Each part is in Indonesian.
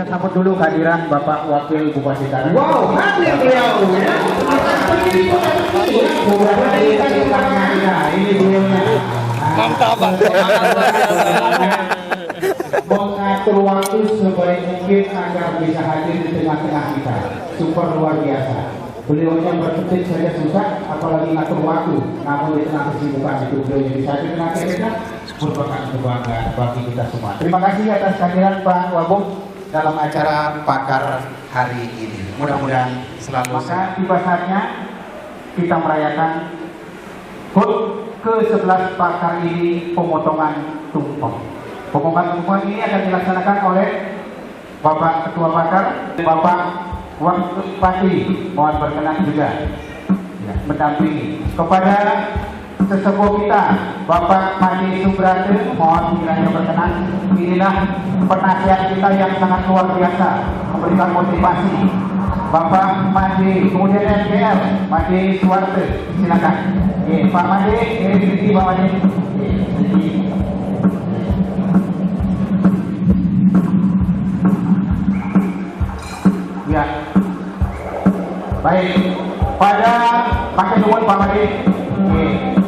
Sambut dulu kehadiran Bapak Wakil Bupati Karang. Wow, hadir beliau ya. Ini beliaunya. Mantap, Pak. Mengatur waktu sebaik mungkin agar bisa hadir di tengah-tengah kita. Super luar biasa. Beliaunya berdetik saja susah, apalagi ngatur waktu. Namun di tengah kesibukan itu beliaunya bisa hadir dengan kita, merupakan kebanggaan bagi kita semua. Terima kasih atas kehadiran Pak Wabung dalam acara Pakar hari ini. Mudah-mudahan selalu. Maka tiba saatnya kita merayakan HUT ke-11 Pakar ini, pemotongan tumpeng. Pemotongan tumpeng ini akan dilaksanakan oleh Bapak Ketua Pakar, Bapak Wakil, mohon berkenan juga ya, mendampingi. Kepada sesepuh kita, Bapak Madi Subrate, mohon kiranya berkenan. Inilah penasihat kita yang sangat luar biasa, memberikan motivasi. Bapak Madi, kemudian NPL, Madi Suwarte, silakan. Pak Madi, ini Pak Madi. Ya, baik. Pada pakai nuwun Pak Madi.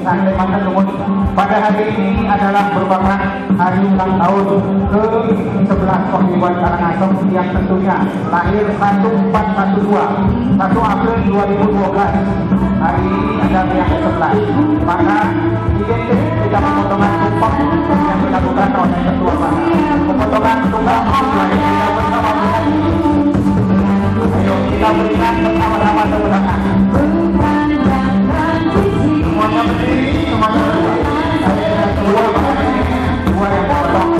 Santai makan nuwun. Pada hari ini adalah merupakan hari ulang tahun ke-11 Perguruan Karangasem yang tentunya lahir 1412 1 April 2012. Hari ini adalah yang ke-11. Maka identik kita pemotongan tumpeng yang dilakukan oleh Ketua Pakar. Pemotongan tumpeng kita bersama. Ayo kita berikan bersama-sama tepuk tangan. Semuanya berdiri, semuanya berdiri. Ada dua yang potong.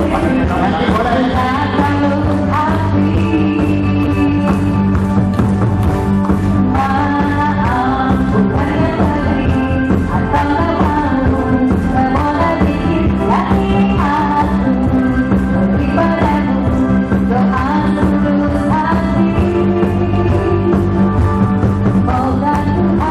Nanti boleh. Oh,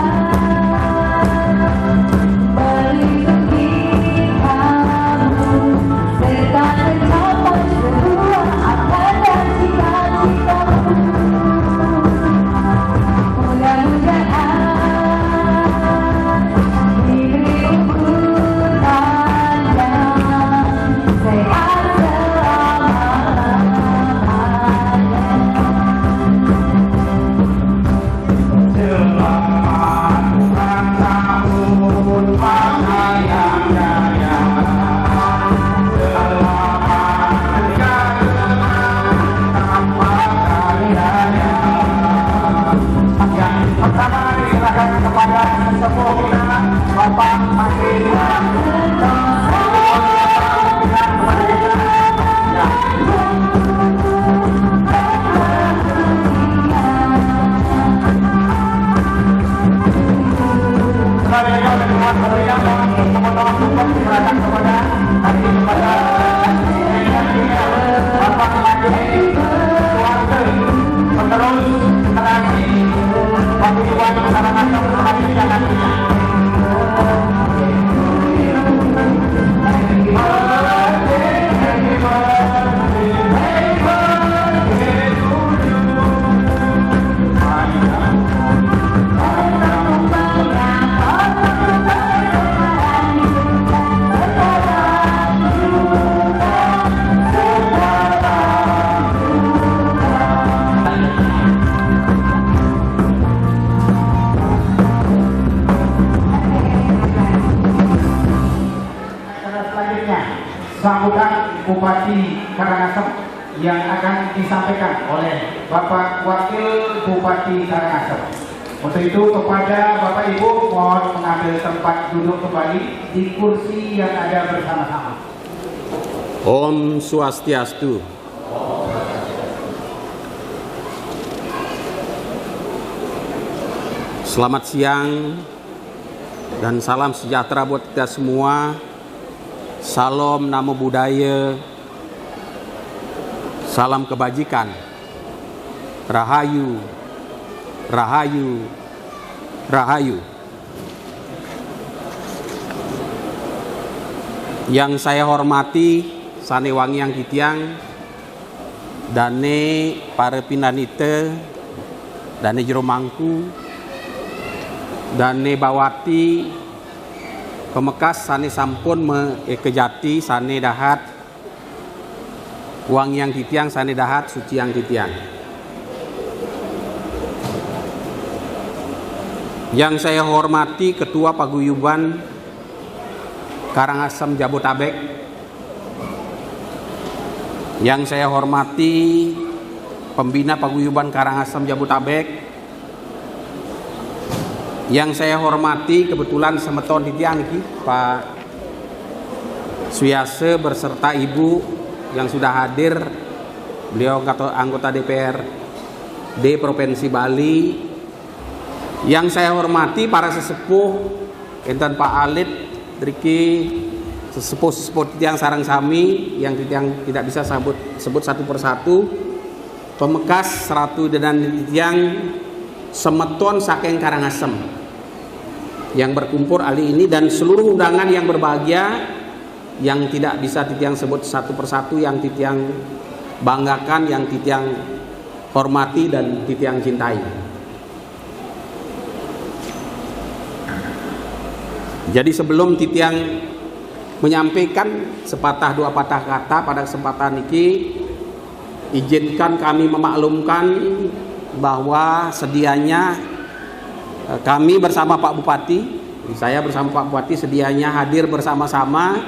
Sambutan Bupati Karangasem yang akan disampaikan oleh Bapak Wakil Bupati Karangasem. Untuk itu kepada Bapak Ibu mohon mengambil tempat duduk kembali di kursi yang ada bersama-sama. Om Swastiastu. Selamat siang dan salam sejahtera buat kita semua. Salam Namo Buddhaya, salam kebajikan, Rahayu, Rahayu, Rahayu. Yang saya hormati Sane Wangi yang Kitiang, Dane para pindanite, Dane Jero Mangku, Dane Bawati, Pemekas sane sampun kejati sane dahat Wangi yang Kitiang sane dahat Suci yang Kitiang. Yang saya hormati Ketua Paguyuban Karangasem Jabotabek. Yang saya hormati Pembina Paguyuban Karangasem Jabotabek. Yang saya hormati kebetulan semeton di tiang Pak Suyase berserta Ibu yang sudah hadir, beliau anggota DPRD Provinsi Bali. Yang saya hormati para sesepuh enten Pak Alit Triki, sesepuh tiang sarang sami yang tidak bisa sebut satu persatu, pemekas seratu dan tiang semeton saking Karangasem yang berkumpul kali ini dan seluruh undangan yang berbahagia yang tidak bisa titiang sebut satu persatu, yang titiang banggakan, yang titiang hormati dan titiang cintai. Jadi sebelum titiang menyampaikan sepatah dua patah kata pada kesempatan ini, izinkan kami memaklumkan bahwa sedianya kami bersama Pak Bupati, saya bersama Pak Bupati sedianya hadir bersama-sama,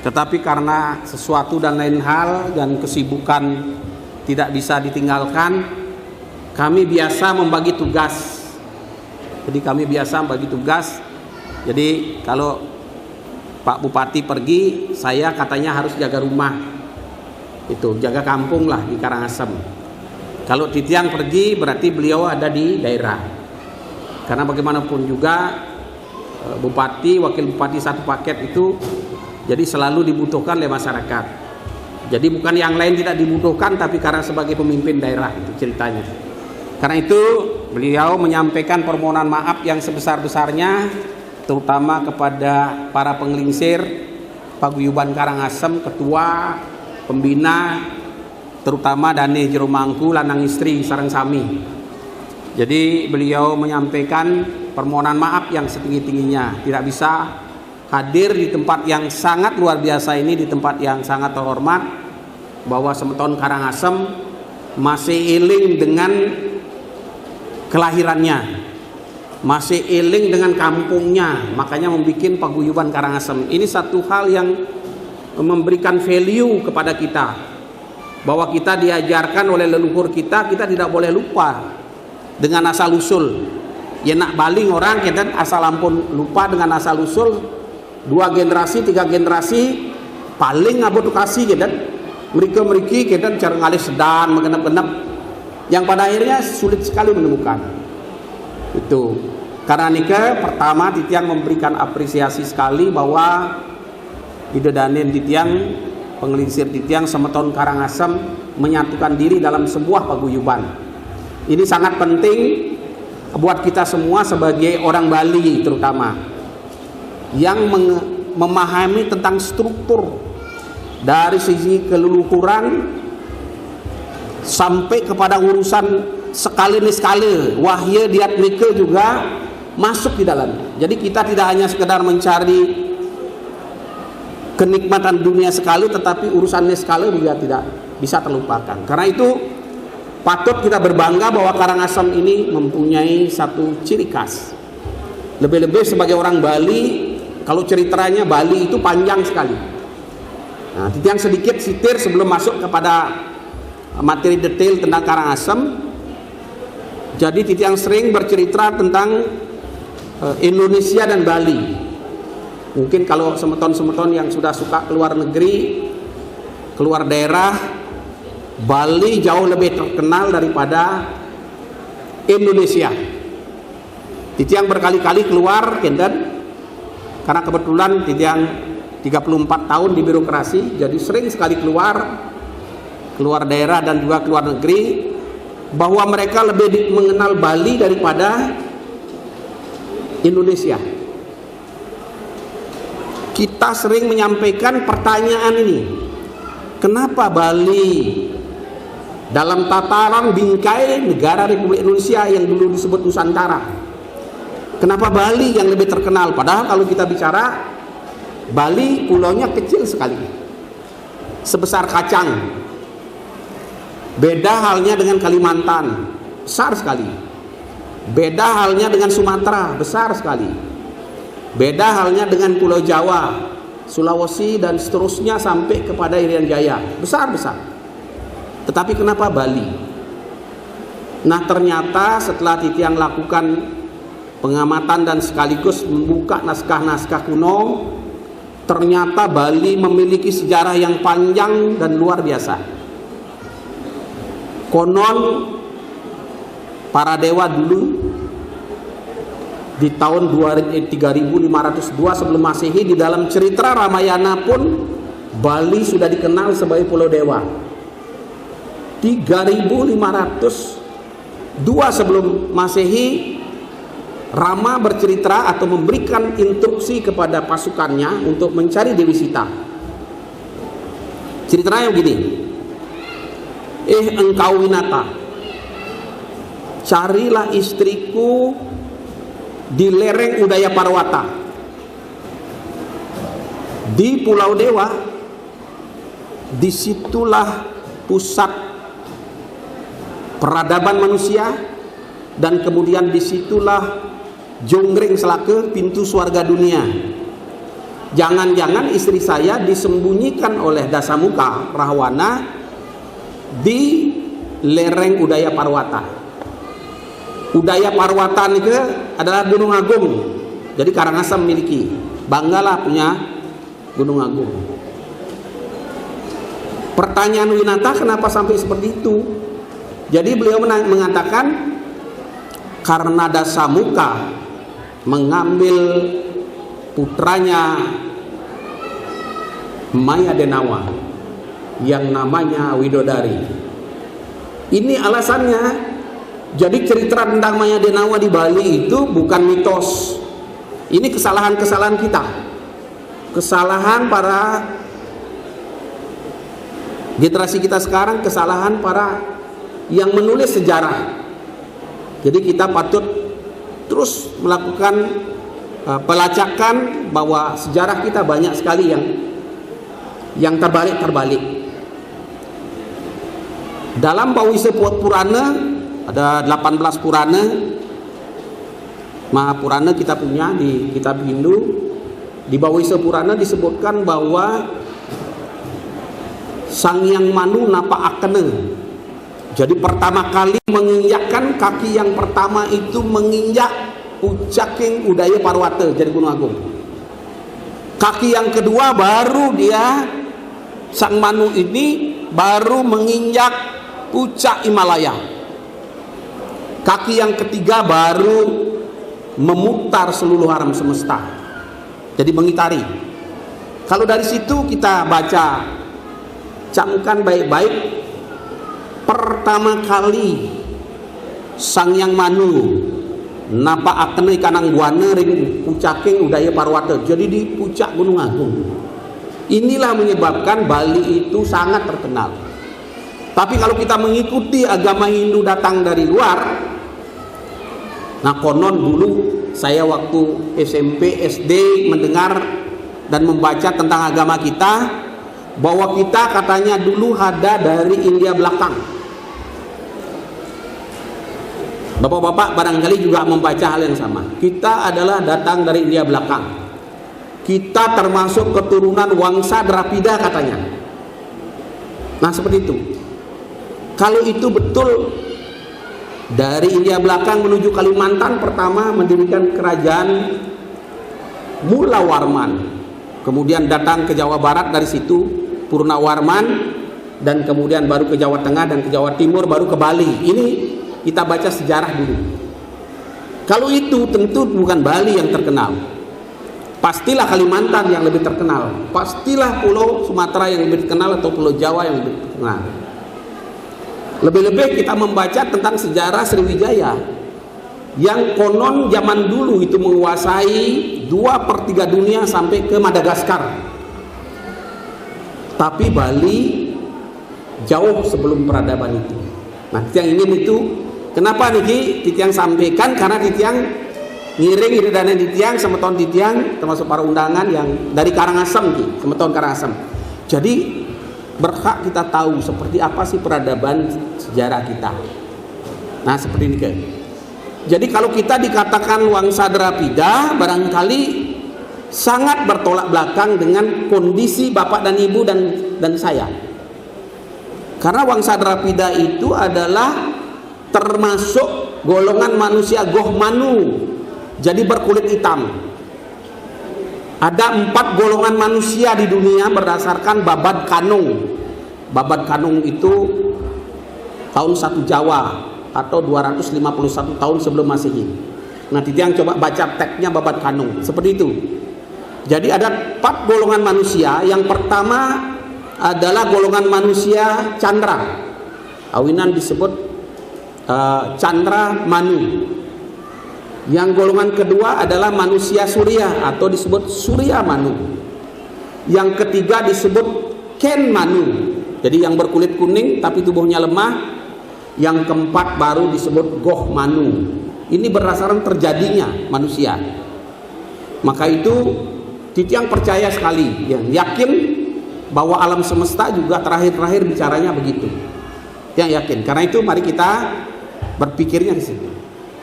tetapi karena sesuatu dan lain hal dan kesibukan tidak bisa ditinggalkan, kami biasa membagi tugas. Jadi kami biasa membagi tugas. Jadi kalau Pak Bupati pergi, saya katanya harus jaga rumah, itu jaga kampung lah di Karangasem. Kalau Titiang pergi berarti beliau ada di daerah. Karena bagaimanapun juga Bupati, Wakil Bupati satu paket itu jadi selalu dibutuhkan oleh masyarakat. Jadi bukan yang lain tidak dibutuhkan, tapi karena sebagai pemimpin daerah itu ceritanya. Karena itu beliau menyampaikan permohonan maaf yang sebesar-besarnya, terutama kepada para penglingsir Paguyuban Karangasem, ketua, pembina, terutama Dane Jero Mangku lanang istri sareng sami. Jadi beliau menyampaikan permohonan maaf yang setinggi-tingginya, tidak bisa hadir di tempat yang sangat luar biasa ini, di tempat yang sangat terhormat, bahwa semeton Karangasem masih iling dengan kelahirannya, masih iling dengan kampungnya, makanya membuat Paguyuban Karangasem. Ini satu hal yang memberikan value kepada kita, bahwa kita diajarkan oleh leluhur kita tidak boleh lupa dengan asal usul. ya nak baling orang kita asal ampun lupa dengan asal usul 2 generasi 3 generasi paling abodukasi kita mereka kita cara ngalih sedan mengenap-genap yang pada akhirnya sulit sekali menemukan itu. Karena nikah pertama titiang memberikan apresiasi sekali bahwa ide danen titiang pengelisir titiang semeton Karangasem menyatukan diri dalam sebuah paguyuban. Ini sangat penting buat kita semua sebagai orang Bali terutama yang memahami tentang struktur dari sisi keleluhuran sampai kepada urusan sekali wahya diat mereka juga masuk di dalam. Jadi kita tidak hanya sekedar mencari kenikmatan dunia sekali, tetapi urusan sekali juga tidak bisa terlupakan. Karena itu patut kita berbangga bahwa Karangasem ini mempunyai satu ciri khas. Lebih-lebih sebagai orang Bali, kalau ceritanya Bali itu panjang sekali. Nah, yang sedikit sitir sebelum masuk kepada materi detail tentang Karangasem. Jadi Titiang sering bercerita tentang Indonesia dan Bali. Mungkin kalau semeton-semeton yang sudah suka keluar negeri, keluar daerah, Bali jauh lebih terkenal daripada Indonesia. Titiang berkali-kali keluar Kenten, karena kebetulan Titiang 34 tahun di birokrasi, jadi sering sekali keluar daerah dan juga keluar negeri, bahwa mereka lebih mengenal Bali daripada Indonesia. Kita sering menyampaikan pertanyaan ini, kenapa Bali dalam tataran bingkai negara Republik Indonesia yang dulu disebut Nusantara, kenapa Bali yang lebih terkenal? Padahal kalau kita bicara Bali, pulaunya kecil sekali, sebesar kacang. Beda halnya dengan Kalimantan, besar sekali. Beda halnya dengan Sumatera, besar sekali. Beda halnya dengan Pulau Jawa, Sulawesi dan seterusnya sampai kepada Irian Jaya, besar-besar. Tetapi kenapa Bali? Nah, ternyata setelah Titiang lakukan pengamatan dan sekaligus membuka naskah-naskah kuno, ternyata Bali memiliki sejarah yang panjang dan luar biasa. Konon para dewa dulu di tahun 3502 sebelum Masehi, di dalam cerita Ramayana pun Bali sudah dikenal sebagai Pulau Dewa. 3502 sebelum Masehi, Rama bercerita atau memberikan instruksi kepada pasukannya untuk mencari Dewi Sita. Ceritanya begini, engkau Winata, carilah istriku di lereng Udaya Parwata, di Pulau Dewa. Disitulah pusat peradaban manusia, dan kemudian disitulah Jonggring Selaka, pintu surga dunia. Jangan-jangan istri saya disembunyikan oleh Dasamuka Rahwana di lereng Udaya Parwata. Udaya Parwata itu adalah Gunung Agung, jadi Karangasem memiliki, banggalah punya Gunung Agung. Pertanyaan Winata, kenapa sampai seperti itu? Jadi beliau mengatakan karena Dasamuka mengambil putranya Maya Denawa yang namanya Widodari. Ini alasannya. Jadi cerita tentang Maya Denawa di Bali itu bukan mitos. Ini kesalahan-kesalahan kita, kesalahan para generasi kita sekarang, kesalahan para yang menulis sejarah. Jadi kita patut terus melakukan pelacakan bahwa sejarah kita banyak sekali yang terbalik. Dalam Pawisa Purana ada 18 Purana, Mahapurana kita punya di kitab Hindu. Di Pawisa Purana disebutkan bahwa Sang Hyang Manu napa akene. Jadi pertama kali menginjakkan kaki yang pertama itu menginjak Pucaking Udaya Parwata jadi Gunung Agung. Kaki yang kedua baru dia Sang Manu ini baru menginjak puncak Himalaya. Kaki yang ketiga baru memutar seluruh alam semesta. Jadi mengitari. Kalau dari situ kita baca, camkan baik-baik. Pertama kali Sang Yang Manu napa akene kanang buana ring pucaking Udaya Parwata. Jadi di puncak Gunung Agung. Inilah menyebabkan Bali itu sangat terkenal. Tapi kalau kita mengikuti agama Hindu datang dari luar, nah konon dulu saya waktu SMP, SD mendengar dan membaca tentang agama kita, bahwa kita katanya dulu ada dari India belakang. Bapak-bapak barangkali juga membaca hal yang sama. Kita adalah datang dari India belakang. Kita termasuk keturunan Wangsa Drapida katanya. Nah seperti itu. Kalau itu betul, dari India belakang menuju Kalimantan pertama mendirikan kerajaan Mulawarman. Kemudian datang ke Jawa Barat dari situ Purnawarman, dan kemudian baru ke Jawa Tengah dan ke Jawa Timur, baru ke Bali. Ini kita baca sejarah dulu. Kalau itu tentu bukan Bali yang terkenal. Pastilah Kalimantan yang lebih terkenal. Pastilah Pulau Sumatera yang lebih terkenal, atau Pulau Jawa yang lebih terkenal. Lebih-lebih kita membaca tentang sejarah Sriwijaya yang konon zaman dulu itu menguasai 2/3 dunia sampai ke Madagaskar. Tapi Bali jauh sebelum peradaban itu. Nah, yang ingin itu kenapa niki Titiang sampaikan, karena Titiang ngiring iridana Titiang semeton Titiang termasuk para undangan yang dari Karangasem ki, semeton Karangasem. Jadi berhak kita tahu seperti apa sih peradaban sejarah kita. Nah, seperti ini kan. Jadi kalau kita dikatakan Wangsa Drapida, barangkali sangat bertolak belakang dengan kondisi bapak dan ibu dan saya. Karena Wangsa Drapida itu adalah termasuk golongan manusia Goh Manu, jadi berkulit hitam. Ada 4 golongan manusia di dunia berdasarkan Babad Kanung. Babad Kanung itu tahun 1 Jawa atau 251 tahun sebelum Masehi. Nah, Titiang coba baca teksnya Babad Kanung seperti itu. Jadi ada 4 golongan manusia. Yang pertama adalah golongan manusia Chandra. Awinan disebut Chandra Manu. Yang golongan kedua adalah manusia Surya atau disebut Surya Manu. Yang ketiga disebut Ken Manu. Jadi yang berkulit kuning tapi tubuhnya lemah. Yang keempat baru disebut Goh Manu. Ini berdasarkan terjadinya manusia. Maka itu Titiang percaya sekali, yakin bahwa alam semesta juga terakhir bicaranya begitu. Yang yakin. Karena itu mari kita berpikirnya di sini.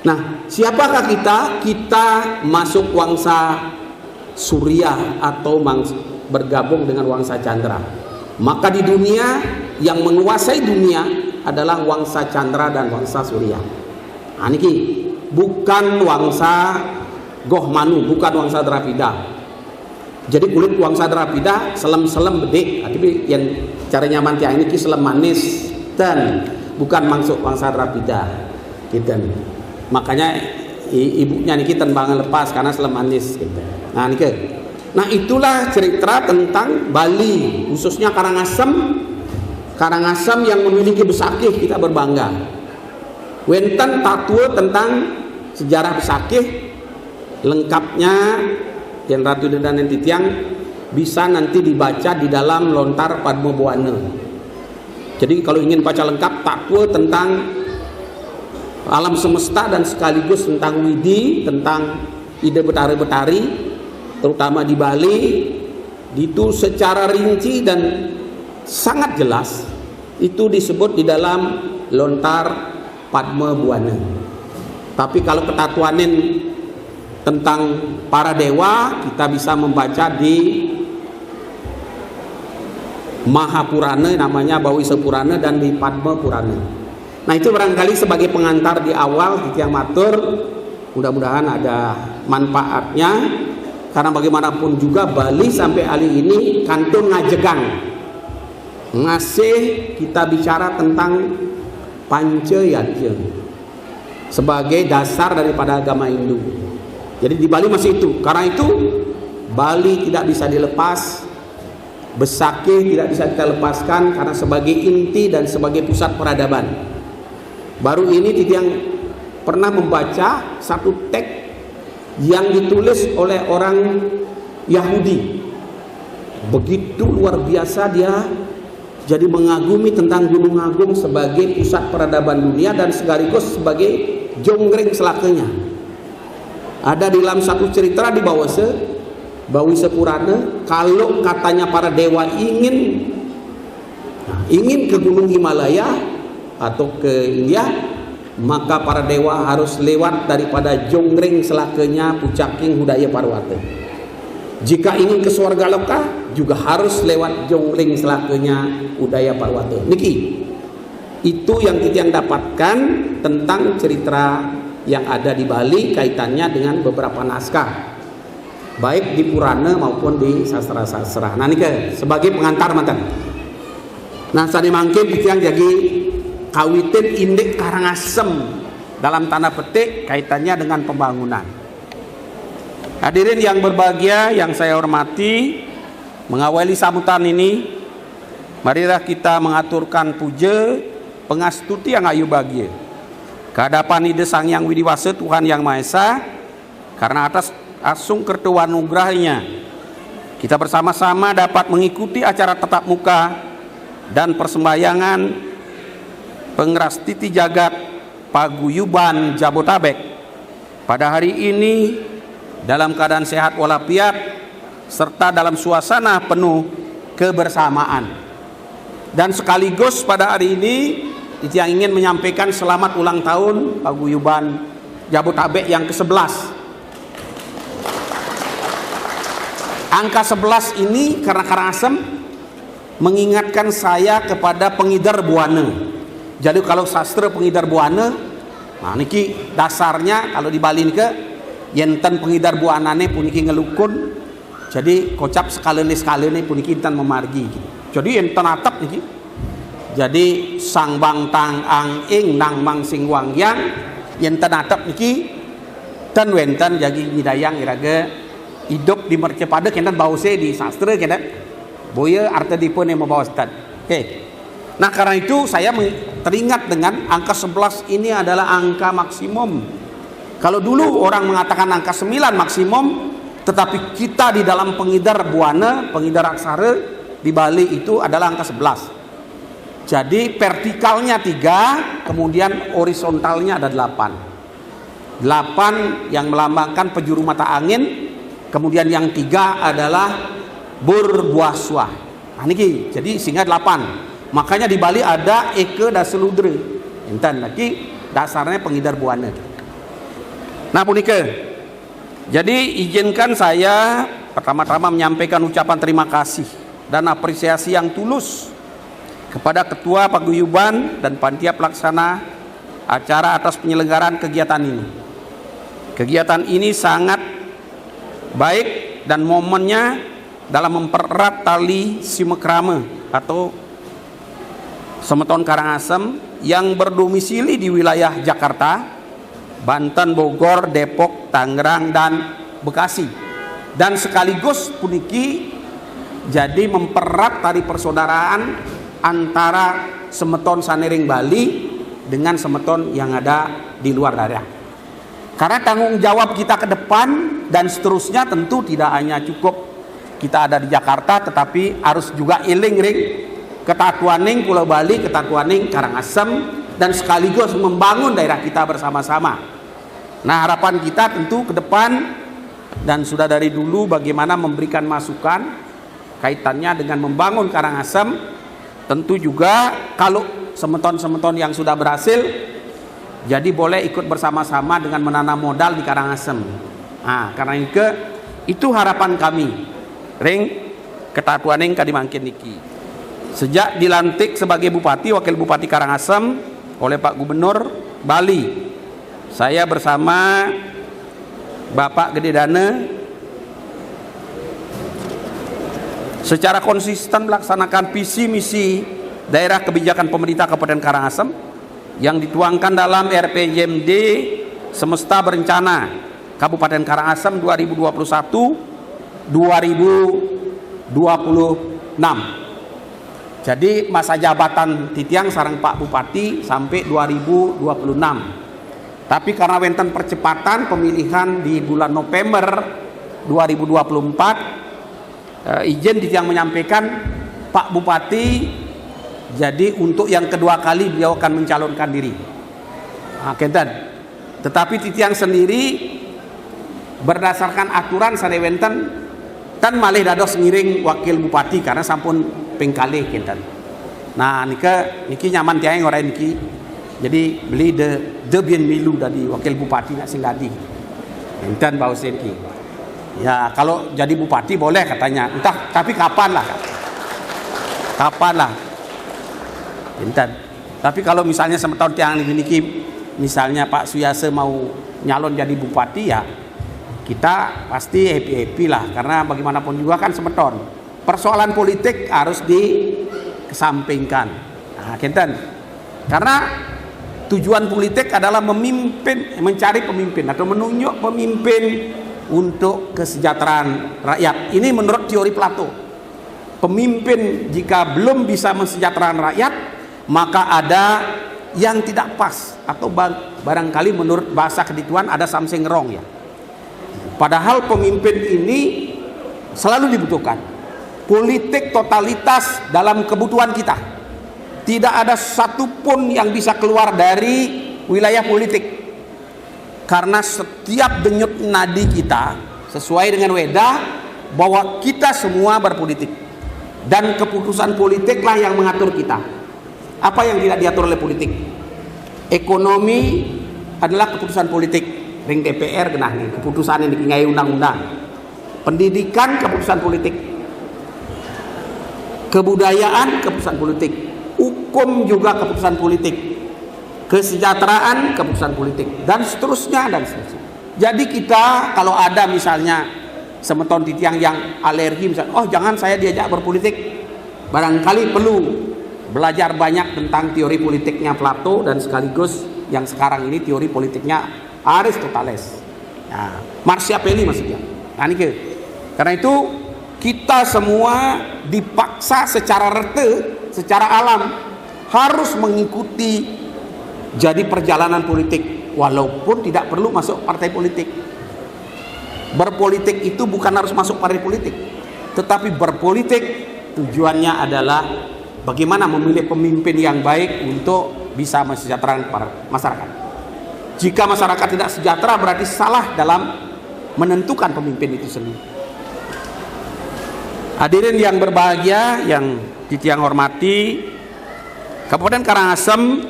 Nah, siapakah kita? Kita masuk Wangsa Surya atau bergabung dengan Wangsa Chandra. Maka di dunia yang menguasai dunia adalah Wangsa Chandra dan Wangsa Surya. Nah, ini bukan Wangsa Goh Manu, bukan Wangsa Drapida. Jadi kulit Wangsa Drapida selem-selem bedek, tapi yang cara nyaman tiang ini selem manis dan bukan masuk Wangsa Drapida. Gitu. Makanya ibunya niki tembangan lepas karena selem manis gitu. Nah niki. Nah itulah cerita tentang Bali, khususnya Karangasem yang memiliki besakih, kita berbangga. Wenten tatwa tentang sejarah besakih lengkapnya yang Ratu dan Titiang bisa nanti dibaca di dalam Lontar Padma Buana. Jadi kalau ingin baca lengkap tatwa tentang alam semesta dan sekaligus tentang Widi, tentang ide betari-betari terutama di Bali, itu secara rinci dan sangat jelas itu disebut di dalam Lontar Padma Buana. Tapi kalau ketatuanin tentang para dewa kita bisa membaca di Mahapurana, namanya Bawisa Purana, dan di Padma Purana. Nah itu barangkali sebagai pengantar di awal Titiang matur mudah-mudahan ada manfaatnya, karena bagaimanapun juga Bali sampai hari ini kantun ngajegang masih kita bicara tentang Pancayatya sebagai dasar daripada agama Hindu. Jadi di Bali masih itu. Karena itu Bali tidak bisa dilepas, Besakih tidak bisa kita lepaskan karena sebagai inti dan sebagai pusat peradaban. Baru ini Titiang pernah membaca satu teks yang ditulis oleh orang Yahudi. Begitu luar biasa, dia jadi mengagumi tentang Gunung Agung sebagai pusat peradaban dunia dan sekaligus sebagai jongreng selakanya. Ada di dalam satu cerita di Bawise Purana, kalau katanya para dewa ingin ke Gunung Himalaya atau ke India, maka para dewa harus lewat daripada jongreng selakanya Pucaking Hudaya Parwata. Jika ingin ke Swarga Loka juga harus lewat jongreng selakanya Udaya Parwata. Niki, itu yang Titiang dapatkan tentang cerita yang ada di Bali kaitannya dengan beberapa naskah, baik di Purana maupun di sastra-sastra. Nah niki sebagai pengantar mantan. Nah sani mangke Titiang jadi kawitin indek Karangasem dalam tanda petik kaitannya dengan pembangunan. Hadirin yang berbahagia, yang saya hormati, mengawali sambutan ini, marilah kita mengaturkan puja pengastuti yang ayu bahagia kehadapan Ida Sang Yang Widiwasa Tuhan Yang Maha Esa, karena atas asung kertuanugerahnya kita bersama-sama dapat mengikuti acara tatap muka dan persembahyangan Pengrastiti Jagat Paguyuban Jabotabek pada hari ini dalam keadaan sehat walafiat serta dalam suasana penuh kebersamaan. Dan sekaligus pada hari ini yang ingin menyampaikan selamat ulang tahun Paguyuban Jabotabek yang ke-11. Angka 11 ini karena Karangasem mengingatkan saya kepada pengidar buana. Jadi kalau sastra pengidar buana, nah niki dasarnya kalau di Bali ke yenten pengidar buanane puniki ngelukun, jadi kocap sekali-sekali puniki intan memargi. Jadi yenten atap niki. Jadi sang bang tang ang ing nang mang sing wang yang yenten atap niki ten wenten jadi nyidayang iraga hidup di mercepada kendan bause di sastra kendan boya arta dipun yang membawa stan. Oke. Nah karena itu saya teringat dengan angka 11 ini adalah angka maksimum. Kalau dulu orang mengatakan angka 9 maksimum, tetapi kita di dalam pengidar buana, pengidar aksara di Bali itu adalah angka 11. Jadi vertikalnya 3, kemudian horizontalnya ada 8. 8 yang melambangkan penjuru mata angin, kemudian yang 3 adalah Burbuaswa. Nah niki, jadi sehingga 8. Makanya di Bali ada Eke Daseludre. Enten lagi dasarnya pengidar buana. Nah punika, jadi izinkan saya pertama-tama menyampaikan ucapan terima kasih dan apresiasi yang tulus kepada Ketua Paguyuban dan Panitia Pelaksana acara atas penyelenggaraan kegiatan ini. Kegiatan ini sangat baik dan momennya dalam mempererat tali simekrama atau Semeton Karangasem yang berdomisili di wilayah Jakarta, Banten, Bogor, Depok, Tangerang, dan Bekasi. Dan sekaligus puniki jadi mempererat tali persaudaraan antara Semeton Sanering Bali dengan Semeton yang ada di luar daerah. Karena tanggung jawab kita ke depan dan seterusnya tentu tidak hanya cukup kita ada di Jakarta, tetapi harus juga iling-ring ketatuaning Pulau Bali, ketatuaning Karangasem, dan sekaligus membangun daerah kita bersama-sama. Nah harapan kita tentu ke depan dan sudah dari dulu bagaimana memberikan masukan kaitannya dengan membangun Karangasem. Tentu juga kalau semeton-semeton yang sudah berhasil, jadi boleh ikut bersama-sama dengan menanam modal di Karangasem. Nah karena itu harapan kami ring ketatuaning kadimangkin niki. Sejak dilantik sebagai Bupati, Wakil Bupati Karangasem oleh Pak Gubernur Bali, saya bersama Bapak Gede Dana secara konsisten melaksanakan visi misi daerah kebijakan pemerintah Kabupaten Karangasem yang dituangkan dalam RPJMD Semesta Berencana Kabupaten Karangasem 2021-2026. Jadi masa jabatan Titiang sareng Pak Bupati sampai 2026. Tapi karena wenten percepatan pemilihan di bulan November 2024, izin Titiang menyampaikan Pak Bupati, jadi untuk yang kedua kali beliau akan mencalonkan diri. Tetapi Titiang sendiri berdasarkan aturan sane wenten tan malih dados ngiring wakil bupati karena sampun pengkalih kinten. Nah niki nyaman tiang orang niki. Jadi beli de bien milu dari wakil bupati nak singgadi. Enten bau senki. Ya kalau jadi bupati boleh katanya. Entah tapi kapan lah. Kapan lah. Enten. Tapi kalau misalnya semetahun tiang niki misalnya Pak Suyase mau nyalon jadi bupati ya kita pasti happy lah karena bagaimanapun juga kan semeton persoalan politik harus dikesampingkan. Nah, kinten. Karena tujuan politik adalah memimpin, mencari pemimpin atau menunjuk pemimpin untuk kesejahteraan rakyat. Ini menurut teori Plato. Pemimpin jika belum bisa mensejahterakan rakyat, maka ada yang tidak pas atau barangkali menurut bahasa kedituan ada something wrong ya. Padahal pemimpin ini selalu dibutuhkan. Politik totalitas dalam kebutuhan kita. Tidak ada satupun yang bisa keluar dari wilayah politik. Karena setiap denyut nadi kita sesuai dengan weda bahwa kita semua berpolitik. Dan keputusan politiklah yang mengatur kita. Apa yang tidak diatur oleh politik? Ekonomi adalah keputusan politik. Ring DPR genah nih keputusan yang dikingai undang-undang. Pendidikan keputusan politik. Kebudayaan keputusan politik. Hukum juga keputusan politik. Kesejahteraan keputusan politik dan seterusnya dan seterusnya. Jadi kita kalau ada misalnya semeton Titiang yang alergi misalnya, oh jangan saya diajak berpolitik. Barangkali perlu belajar banyak tentang teori politiknya Plato dan sekaligus yang sekarang ini teori politiknya Aristoteles, nah, Machiavelli maksudnya. Nah, ini karena itu kita semua dipaksa secara rete, secara alam harus mengikuti jadi perjalanan politik, walaupun tidak perlu masuk partai politik. Berpolitik itu bukan harus masuk partai politik, tetapi berpolitik tujuannya adalah bagaimana memilih pemimpin yang baik untuk bisa mensejahterakan para masyarakat. Jika masyarakat tidak sejahtera berarti salah dalam menentukan pemimpin itu sendiri. Hadirin yang berbahagia, yang Titiang hormati, Kabupaten Karangasem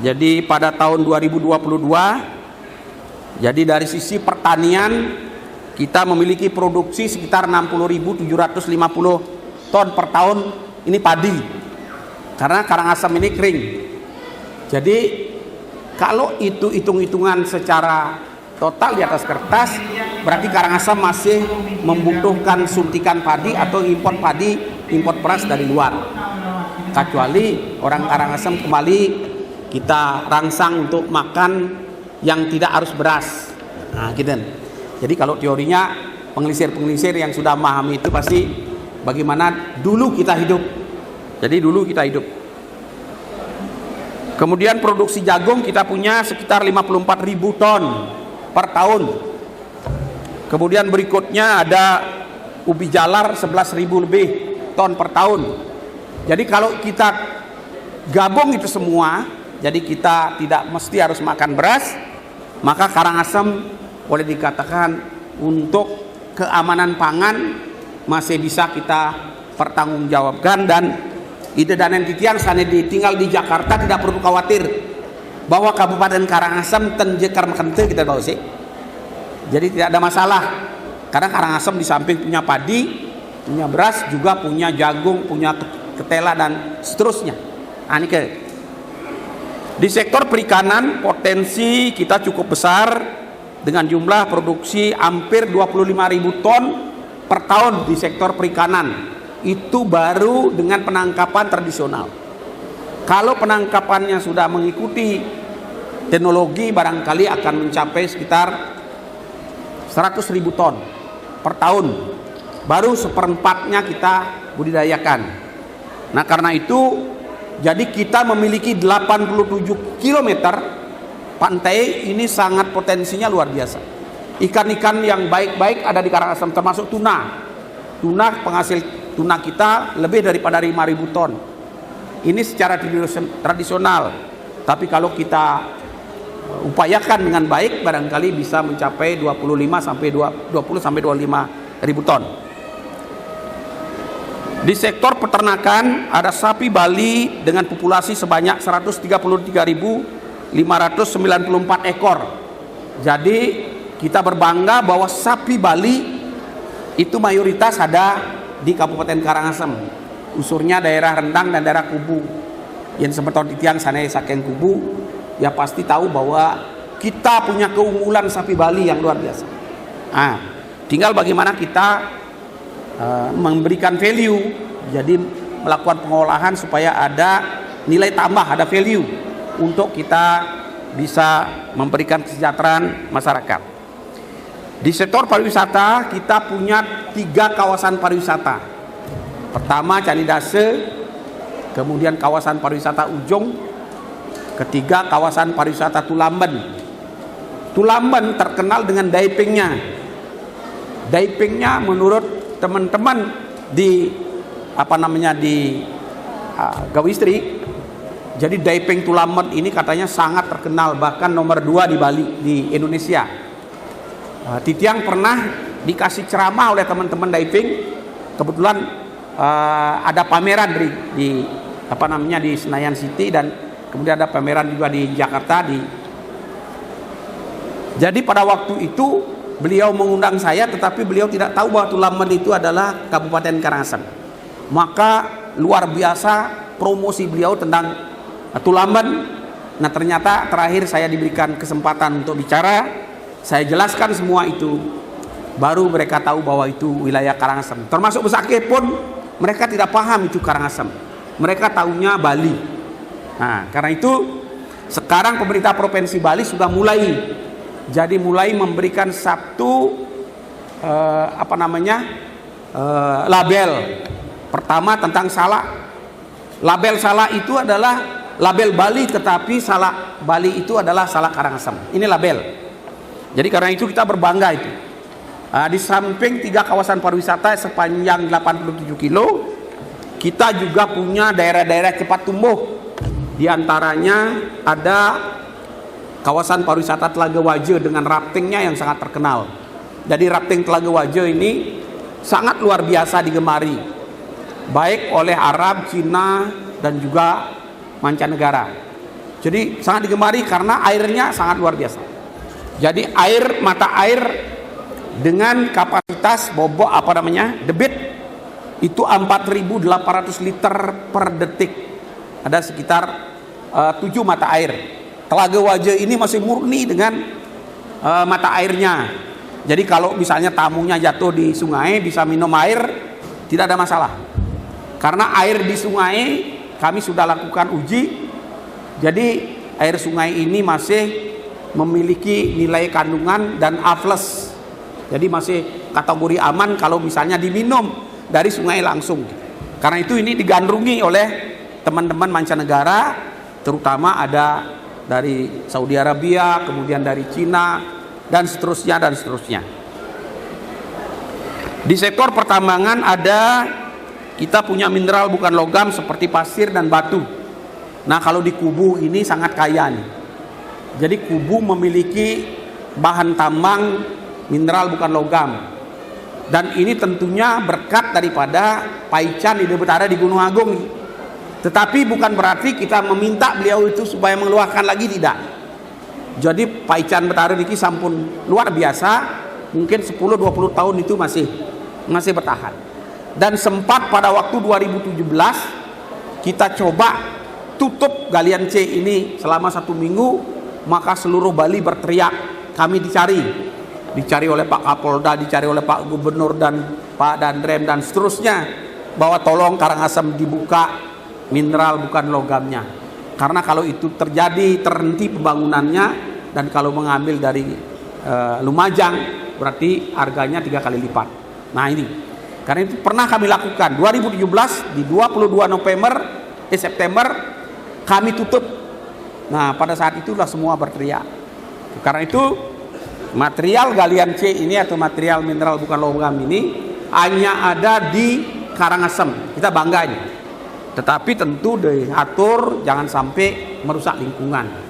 jadi pada tahun 2022 jadi dari sisi pertanian kita memiliki produksi sekitar 60.750 ton per tahun ini padi. Karena Karangasem ini kering. Jadi kalau itu hitung-hitungan secara total di atas kertas, berarti Karangasem masih membutuhkan suntikan padi atau import padi, import beras dari luar. Kecuali orang Karangasem kembali kita rangsang untuk makan yang tidak harus beras. Nah, gitu. Jadi kalau teorinya pengelisir-pengelisir yang sudah memahami itu pasti bagaimana dulu kita hidup. Jadi dulu kita hidup. Kemudian produksi jagung kita punya sekitar 54.000 ton per tahun. Kemudian berikutnya ada ubi jalar 11.000 lebih ton per tahun. Jadi kalau kita gabung itu semua, jadi kita tidak mesti harus makan beras, maka Karangasem boleh dikatakan untuk keamanan pangan masih bisa kita pertanggungjawabkan. Dan ide Danen Titiang sana tinggal di Jakarta tidak perlu khawatir bahwa Kabupaten Karangasem tenjekar makente kita tahu sih. Jadi tidak ada masalah karena Karangasem di samping punya padi, punya beras, juga punya jagung, punya ketela dan seterusnya. Nah, ini di sektor perikanan potensi kita cukup besar dengan jumlah produksi hampir 25.000 ton per tahun di sektor perikanan. Itu baru dengan penangkapan tradisional. Kalau penangkapannya sudah mengikuti teknologi, barangkali akan mencapai sekitar 100.000 ton per tahun. Baru seperempatnya kita budidayakan. Nah, karena itu jadi kita memiliki 87 km pantai. Ini sangat potensinya luar biasa. Ikan-ikan yang baik-baik ada di Karangasem, termasuk tuna. Penghasil tuna kita lebih daripada 5.000 ton. Ini secara tradisional. Tapi kalau kita upayakan dengan baik, barangkali bisa mencapai 20 sampai 25.000 ton. Di sektor peternakan ada sapi Bali dengan populasi sebanyak 133.594 ekor. Jadi kita berbangga bahwa sapi Bali itu mayoritas ada di Kabupaten Karangasem, usurnya daerah Rendang dan daerah Kubu. Yang seperti tiang sana Saken Kubu, ya pasti tahu bahwa kita punya keunggulan sapi Bali yang luar biasa. Nah, tinggal bagaimana kita memberikan value, jadi melakukan pengolahan supaya ada nilai tambah, ada value untuk kita bisa memberikan kesejahteraan masyarakat. Di sektor pariwisata kita punya 3 kawasan pariwisata. Pertama Canidase, kemudian kawasan pariwisata Ujung, ketiga kawasan pariwisata Tulamben. Tulamben terkenal dengan divingnya. Divingnya menurut teman-teman di Gawistri, jadi diving Tulamben ini katanya sangat terkenal, bahkan nomor 2 di Bali, di Indonesia. Titiang pernah dikasih ceramah oleh teman-teman diving. Kebetulan ada pameran di Senayan City, dan kemudian ada pameran juga di Jakarta. Jadi pada waktu itu beliau mengundang saya, tetapi beliau tidak tahu bahwa Tulamben itu adalah Kabupaten Karangasem. Maka luar biasa promosi beliau tentang Tulamben. Nah, ternyata terakhir saya diberikan kesempatan untuk bicara, saya jelaskan semua itu, baru mereka tahu bahwa itu wilayah Karangasem. Termasuk Besake pun mereka tidak paham itu Karangasem, mereka tahunya Bali. Nah, karena itu sekarang pemerintah Provinsi Bali sudah mulai memberikan satu label. Pertama tentang salak. Label salak itu adalah label Bali, tetapi salak Bali itu adalah salak Karangasem. Ini label. Jadi karena itu kita berbangga itu. Di samping 3 kawasan pariwisata sepanjang 87 kilo, kita juga punya daerah-daerah cepat tumbuh. Di antaranya ada kawasan pariwisata Telaga Waje dengan raftingnya yang sangat terkenal. Jadi rafting Telaga Waje ini sangat luar biasa digemari, baik oleh Arab, Cina, dan juga mancanegara. Jadi sangat digemari karena airnya sangat luar biasa. Jadi mata air dengan kapasitas bobot debit itu 4.800 liter per detik. Ada sekitar 7 mata air. Telaga Waje ini masih murni dengan mata airnya. Jadi kalau misalnya tamunya jatuh di sungai bisa minum air, tidak ada masalah. Karena air di sungai kami sudah lakukan uji. Jadi air sungai ini masih memiliki nilai kandungan dan A+. Jadi masih kategori aman kalau misalnya diminum dari sungai langsung. Karena itu ini digandrungi oleh teman-teman mancanegara, terutama ada dari Saudi Arabia, kemudian dari Cina, dan seterusnya. Di sektor pertambangan kita punya mineral bukan logam seperti pasir dan batu. Nah, kalau di Kubu ini sangat kaya nih. Jadi Kubu memiliki bahan tambang mineral bukan logam. Dan ini tentunya berkat daripada Paican Ide Betara di Gunung Agung. Tetapi bukan berarti kita meminta beliau itu supaya mengeluarkan lagi, tidak. Jadi Paican Betara ini sampun luar biasa, mungkin 10-20 tahun itu masih bertahan. Dan sempat pada waktu 2017 kita coba tutup galian C ini selama 1 minggu, maka seluruh Bali berteriak kami dicari oleh Pak Kapolda, dicari oleh Pak Gubernur dan Pak Danrem dan seterusnya, bahwa tolong Karangasem dibuka mineral bukan logamnya. Karena kalau itu terjadi, terhenti pembangunannya, dan kalau mengambil dari Lumajang berarti harganya 3 kali lipat. Nah ini, karena itu pernah kami lakukan 2017 di 22 September kami tutup. Nah pada saat itulah semua berteriak. Karena itu material galian C ini atau material mineral bukan logam ini hanya ada di Karangasem. Kita bangga ini. Tetapi tentu diatur jangan sampai merusak lingkungan.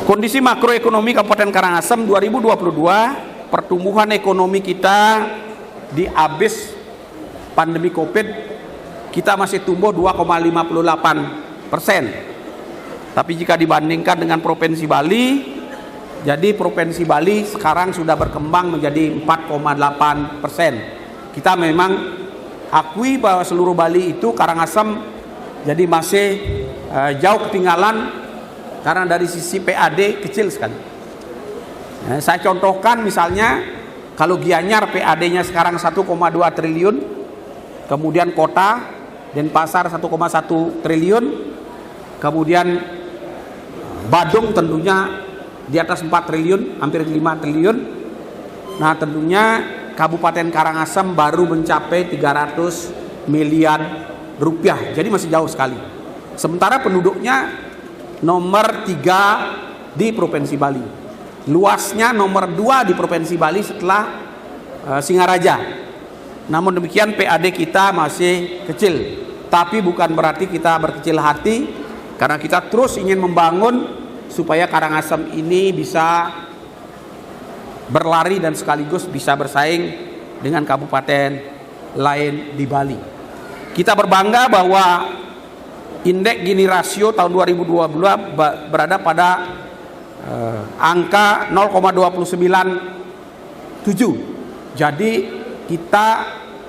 Kondisi makroekonomi Kabupaten Karangasem 2022, pertumbuhan ekonomi kita di habis pandemi Covid kita masih tumbuh 2,58%. Tapi jika dibandingkan dengan Provinsi Bali, jadi Provinsi Bali sekarang sudah berkembang menjadi 4,8%. Kita memang akui bahwa seluruh Bali itu Karangasem jadi masih jauh ketinggalan karena dari sisi PAD kecil sekali. Saya contohkan misalnya kalau Gianyar PAD-nya sekarang 1,2 triliun, kemudian kota Denpasar 1,1 triliun, kemudian Badung tentunya di atas 4 triliun, hampir 5 triliun. Nah tentunya Kabupaten Karangasem baru mencapai 300 miliar rupiah, jadi masih jauh sekali. Sementara penduduknya nomor 3 di Provinsi Bali, luasnya nomor 2 di Provinsi Bali setelah Singaraja. Namun demikian PAD kita masih kecil, tapi bukan berarti kita berkecil hati, karena kita terus ingin membangun supaya Karangasem ini bisa berlari dan sekaligus bisa bersaing dengan kabupaten lain di Bali. Kita berbangga bahwa indeks Gini rasio tahun 2022 berada pada angka 0,297. Jadi kita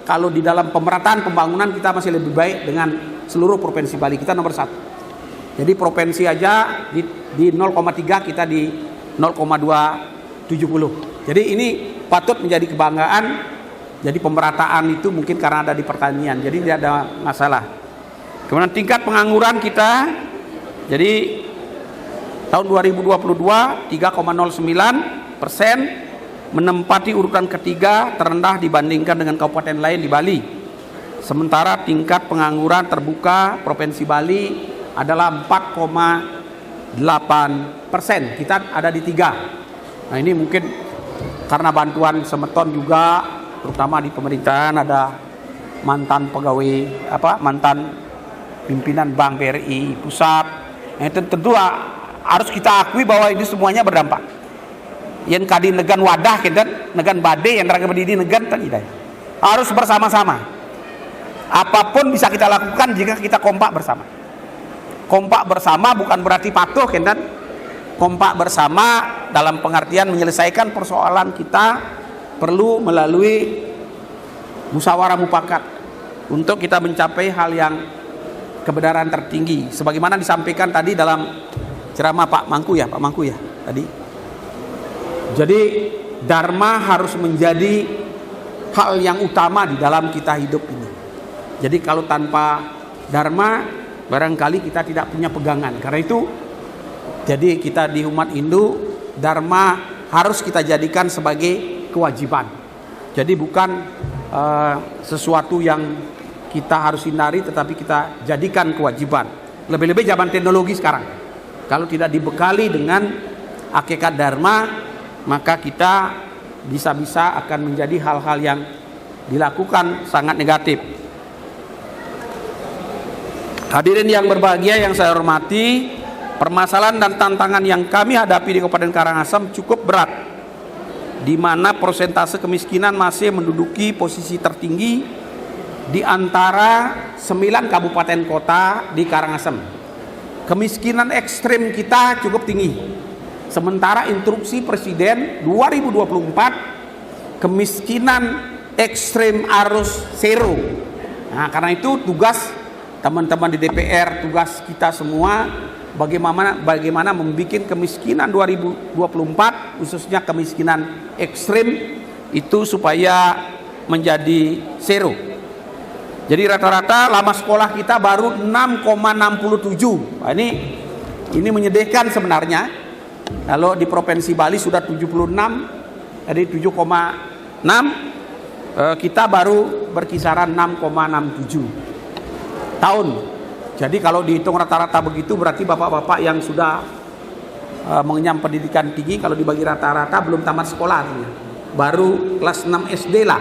kalau di dalam pemerataan pembangunan kita masih lebih baik dengan seluruh provinsi Bali, kita nomor 1. Jadi provinsi aja di 0,3, kita di 0,270. Jadi ini patut menjadi kebanggaan. Jadi pemerataan itu mungkin karena ada di pertanian, jadi tidak ada masalah. Kemudian tingkat pengangguran kita, jadi tahun 2022 3,09%, menempati urutan ketiga terendah dibandingkan dengan kabupaten lain di Bali. Sementara tingkat pengangguran terbuka Provinsi Bali adalah 4,8%. Kita ada di 3. Nah ini mungkin karena bantuan Semeton juga, terutama di pemerintahan ada mantan pegawai mantan pimpinan Bank BRI pusat. Nah, itu tentu harus kita akui bahwa ini semuanya berdampak. Yang kadi negan wadah kita negan bade yang raga berdiri negan kan tidak. Harus bersama-sama. Apapun bisa kita lakukan jika kita kompak bersama. Kompak bersama bukan berarti patuh kan. Kompak bersama dalam pengertian menyelesaikan persoalan kita perlu melalui musyawarah mufakat untuk kita mencapai hal yang kebenaran tertinggi sebagaimana disampaikan tadi dalam ceramah Pak Mangku ya tadi. Jadi dharma harus menjadi hal yang utama di dalam kita hidup ini. Jadi kalau tanpa dharma barangkali kita tidak punya pegangan. Karena itu jadi kita di umat Hindu dharma harus kita jadikan sebagai kewajiban. Jadi bukan sesuatu yang kita harus hindari, tetapi kita jadikan kewajiban. Lebih-lebih zaman teknologi sekarang. Kalau tidak dibekali dengan hakikat dharma, maka kita bisa-bisa akan menjadi hal-hal yang dilakukan sangat negatif. Hadirin yang berbahagia yang saya hormati, permasalahan dan tantangan yang kami hadapi di Kabupaten Karangasem cukup berat, di mana persentase kemiskinan masih menduduki posisi tertinggi di antara 9 kabupaten kota di Karangasem. Kemiskinan ekstrim kita cukup tinggi. Sementara instruksi Presiden 2024 kemiskinan ekstrim harus zero. Nah, karena itu tugas teman-teman di DPR, tugas kita semua bagaimana membuat kemiskinan 2024 khususnya kemiskinan ekstrim itu supaya menjadi zero. Jadi rata-rata lama sekolah kita baru 6,67. Nah, ini menyedihkan sebenarnya. Kalau di Provinsi Bali sudah 76, jadi 7,6, kita baru berkisaran 6,67 tahun. Jadi kalau dihitung rata-rata begitu berarti bapak-bapak yang sudah mengenyam pendidikan tinggi kalau dibagi rata-rata belum tamat sekolah artinya. Baru kelas 6 SD lah.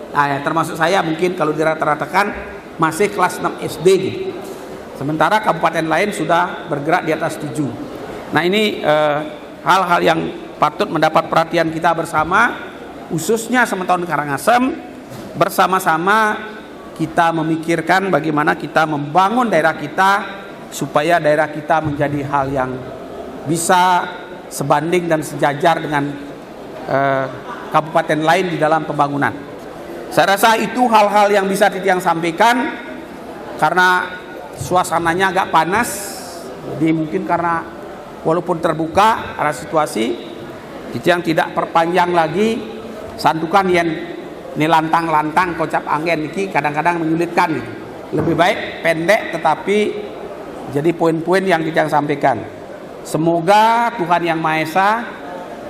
Nah, ya, termasuk saya mungkin kalau dirata-ratakan masih kelas 6 SD gitu. Sementara kabupaten lain sudah bergerak di atas 7. Nah, ini hal-hal yang patut mendapat perhatian kita bersama, khususnya Semeton Karangasem. Bersama-sama kita memikirkan bagaimana kita membangun daerah kita supaya daerah kita menjadi hal yang bisa sebanding dan sejajar dengan kabupaten lain di dalam pembangunan. Saya rasa itu hal-hal yang bisa Titiang sampaikan karena suasananya agak panas. Jadi mungkin karena walaupun terbuka ada situasi, Titiang tidak perpanjang lagi. Santukan yang lantang-lantang kocap angin ini kadang-kadang menyulitkan gitu. Lebih baik pendek tetapi jadi poin-poin yang Titiang sampaikan. Semoga Tuhan Yang Maha Esa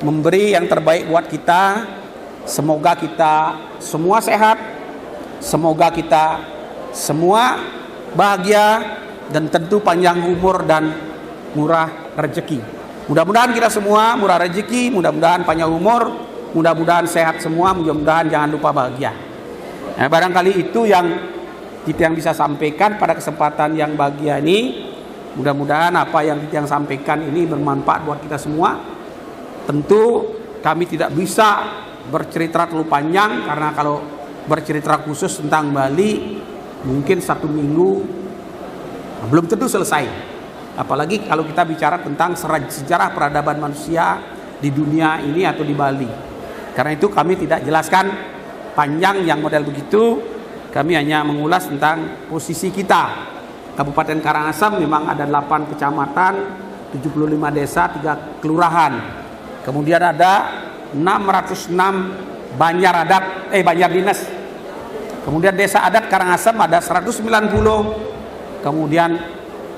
memberi yang terbaik buat kita. Semoga kita semua sehat, semoga kita semua bahagia dan tentu panjang umur dan murah rezeki. Mudah-mudahan kita semua murah rezeki, mudah-mudahan panjang umur, mudah-mudahan sehat semua, mudah-mudahan jangan lupa bahagia. Nah, barangkali itu yang kita bisa sampaikan pada kesempatan yang bahagia ini. Mudah-mudahan apa yang kita sampaikan ini bermanfaat buat kita semua. Tentu kami tidak bisa bercerita terlalu panjang karena kalau bercerita khusus tentang Bali mungkin 1 minggu belum tentu selesai. Apalagi kalau kita bicara tentang sejarah peradaban manusia di dunia ini atau di Bali. Karena itu kami tidak jelaskan panjang yang model begitu. Kami hanya mengulas tentang posisi kita. Kabupaten Karangasem memang ada 8 kecamatan, 75 desa, 3 kelurahan. Kemudian ada 606 banjar dinas. Kemudian desa adat Karangasem ada 190. Kemudian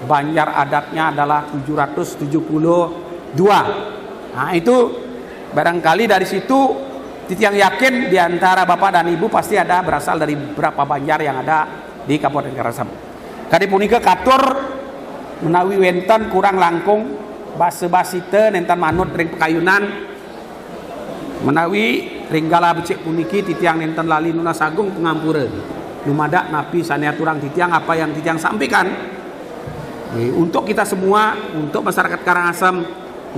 banjar adatnya adalah 772. Nah, itu barangkali dari situ Titiang yakin di antara Bapak dan Ibu pasti ada berasal dari beberapa banjar yang ada di Kabupaten Karangasem. Kadi punika katur menawi wenten kurang langkung basa-basite nenten manut ring pekayunan menawi ringgala becik puniki Titiang nenten lali nunas agung pengampura lumadak napi sanea turang Titiang apa yang Titiang sampaikan untuk kita semua, untuk masyarakat Karangasem,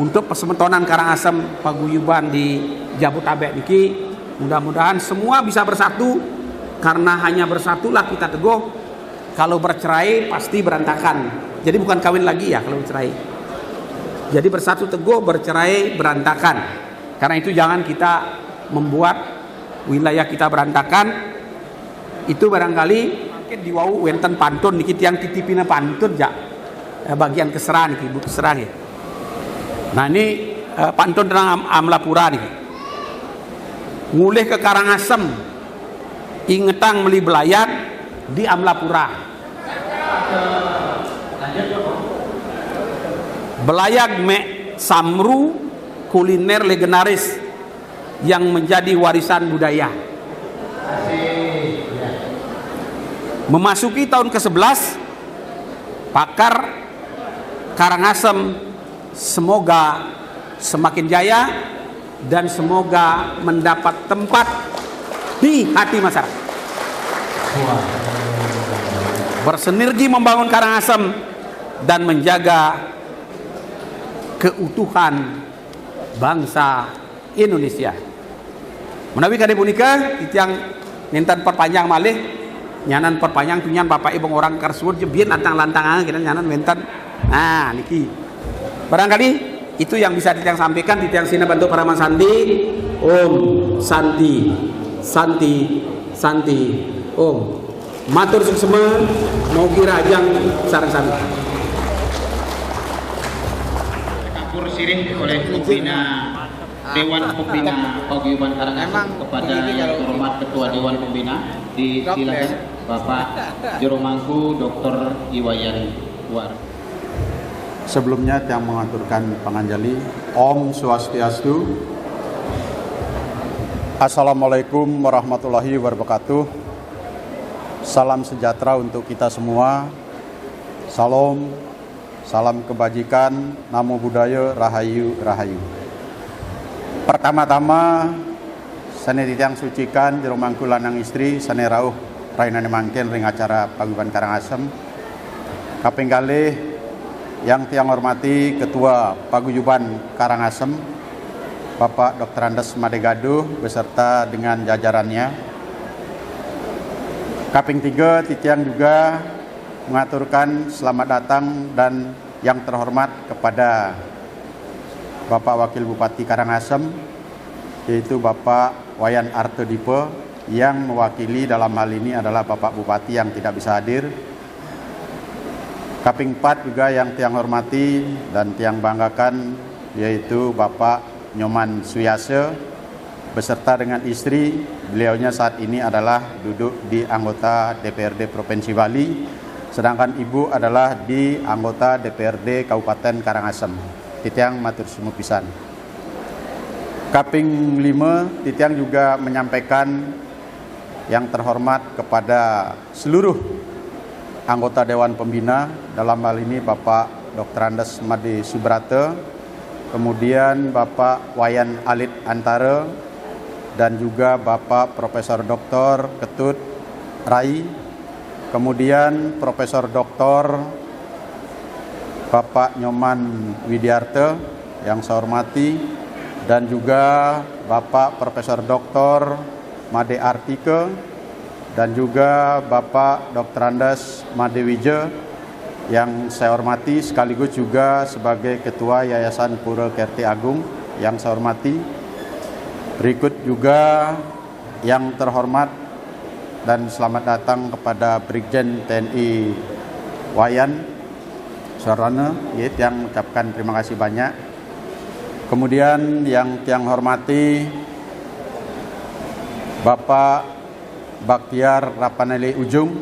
untuk Persemetonan Karangasem paguyuban di Jabotabek niki, mudah-mudahan semua bisa bersatu karena hanya bersatulah kita teguh. Kalau bercerai pasti berantakan. Jadi bukan kawin lagi ya kalau bercerai. Jadi bersatu teguh, bercerai berantakan. Karena itu jangan kita membuat wilayah kita berantakan. Itu barangkali mungkin diwau wenten pantun niki tiang titipina pantun ya. Bagian keseran niki, ibu keseran ya. Nah ini pantun tentang Amlapura nih. Ngulih ke Karangasem, ingetang meli belayat di Amlapura. Belayak mek samru kuliner legendaris yang menjadi warisan budaya. Memasuki tahun ke-11, pakar Karangasem semoga semakin jaya dan semoga mendapat tempat di hati masyarakat. Bersinergi membangun Karangasem dan menjaga keutuhan bangsa Indonesia. Menawi kade punika titiang nintan perpanjang malih nyanan perpanjang tunyan bapak ibu orang karsuwur jebien lantang-lantang kita nyanan mentan. Nah niki barangkali itu yang bisa titiang sampaikan. Titiang sini bantu paraman sandi Om Santi Santi Santi Om matur suksema mau kirajang sareng-sareng. sirih oleh pembina Dewan Pembina Paguyuban Karangasem kepada yang terhormat Ketua Dewan Pembina. Disilakan Bapak Juru Mangku Dr. Iwayan War. Sebelumnya yang mengaturkan panganjali, Om Swastiastu. Assalamualaikum warahmatullahi wabarakatuh. Salam sejahtera untuk kita semua. Salam, salam kebajikan, namo buddhaya, rahayu, rahayu. Pertama-tama, sane titiang sucikan jero mangku lanang istri, sane rauh rainane mangken ring acara Paguyuban Karangasem. Kaping kalih yang tiang hormati Ketua Paguyuban Karangasem, Bapak Dr. Andes Madegado beserta dengan jajarannya. Kaping 3, titiang juga mengaturkan selamat datang dan yang terhormat kepada Bapak Wakil Bupati Karangasem, yaitu Bapak Wayan Artodipe, yang mewakili dalam hal ini adalah Bapak Bupati yang tidak bisa hadir. Kaping 4 juga yang tiang hormati dan tiang banggakan, yaitu Bapak Nyoman Suyase beserta dengan istri. Beliaunya saat ini adalah duduk di anggota DPRD Provinsi Bali, sedangkan Ibu adalah di anggota DPRD Kabupaten Karangasem. Titiang matur sumu pisan. Kaping 5, titiang juga menyampaikan yang terhormat kepada seluruh anggota Dewan Pembina, dalam hal ini Bapak Dr. Andes Made Subrate, kemudian Bapak Wayan Alit Antara, dan juga Bapak Profesor Dr. Ketut Rai, kemudian Profesor Dr. Bapak Nyoman Widiarte yang saya hormati, dan juga Bapak Profesor Dr. Made Artike, dan juga Bapak Dr. Andes Made Wije yang saya hormati, sekaligus juga sebagai Ketua Yayasan Pura Kerti Agung yang saya hormati. Berikut juga yang terhormat dan selamat datang kepada Brigjen TNI Wayan Sarana, yang mengucapkan terima kasih banyak. Kemudian yang tiang hormati Bapak Baktiar Rapanele Ujung,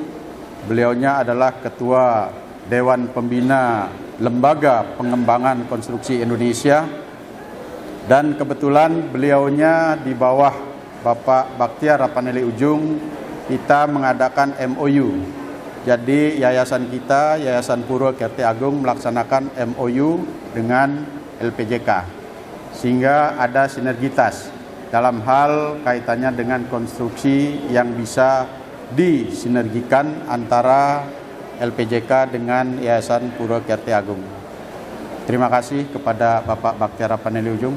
beliaunya adalah Ketua Dewan Pembina Lembaga Pengembangan Konstruksi Indonesia, dan kebetulan beliaunya di bawah Bapak Baktiar Rapanele Ujung kita mengadakan MOU. Jadi yayasan kita, Yayasan Pura Kerti Agung, melaksanakan MOU dengan LPJK, sehingga ada sinergitas dalam hal kaitannya dengan konstruksi yang bisa disinergikan antara LPJK dengan Yayasan Pura Kerti Agung. Terima kasih kepada Bapak Baktiar Rapanele Ujung.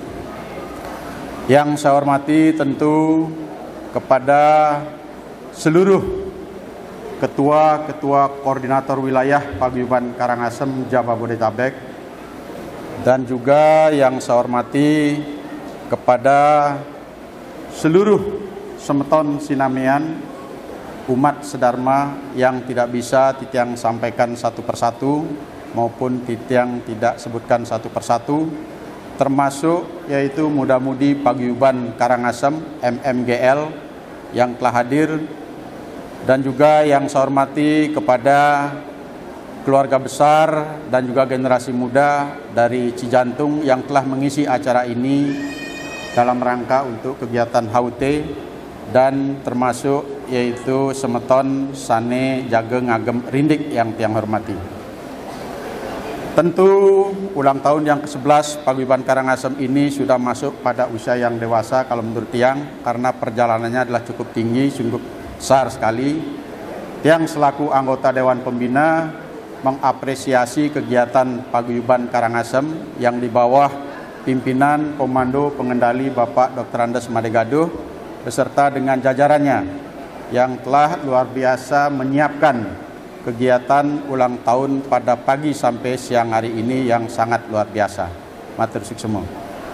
Yang saya hormati tentu kepada seluruh Ketua-Ketua Koordinator Wilayah Paguyuban Karangasem Jabodetabek, dan juga yang saya hormati kepada seluruh semeton Sinamian umat sedharma yang tidak bisa titiang sampaikan satu persatu maupun titiang tidak sebutkan satu persatu, termasuk yaitu Muda-Mudi Paguyuban Karangasem MMGL yang telah hadir, dan juga yang saya hormati kepada keluarga besar dan juga generasi muda dari Cijantung yang telah mengisi acara ini dalam rangka untuk kegiatan HUT, dan termasuk yaitu semeton Sane Jage Ngagem Rindik yang tiang hormati. Tentu ulang tahun yang ke-11 Paguyuban Karangasem ini sudah masuk pada usia yang dewasa kalau menurut tiang, karena perjalanannya adalah cukup tinggi, cukup besar sekali. Tiang selaku anggota Dewan Pembina mengapresiasi kegiatan Paguyuban Karangasem yang di bawah pimpinan Komando Pengendali Bapak Dr. Andes Madegado beserta dengan jajarannya yang telah luar biasa menyiapkan kegiatan ulang tahun pada pagi sampai siang hari ini yang sangat luar biasa. Matur suksema.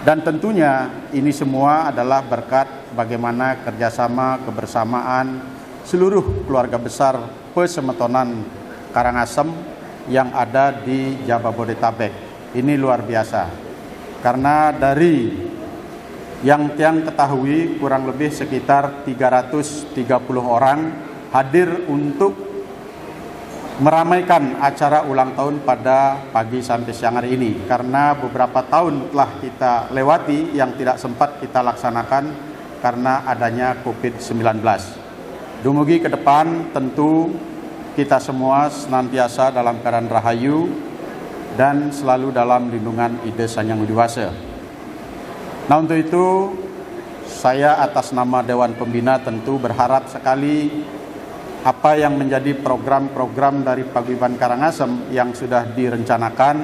Dan tentunya ini semua adalah berkat bagaimana kerjasama kebersamaan seluruh keluarga besar Pesemetonan Karangasem yang ada di Jabodetabek. Ini luar biasa. karena dari yang tiang ketahui kurang lebih sekitar 330 orang hadir untuk meramaikan acara ulang tahun pada pagi sampai siang hari ini, karena beberapa tahun telah kita lewati yang tidak sempat kita laksanakan karena adanya COVID-19. Dumugi ke depan tentu kita semua senantiasa dalam keadaan rahayu dan selalu dalam lindungan Ida Sang Hyang Widi Wasa. Nah, untuk itu saya atas nama Dewan Pembina tentu berharap sekali apa yang menjadi program-program dari Paguyuban Karangasem yang sudah direncanakan,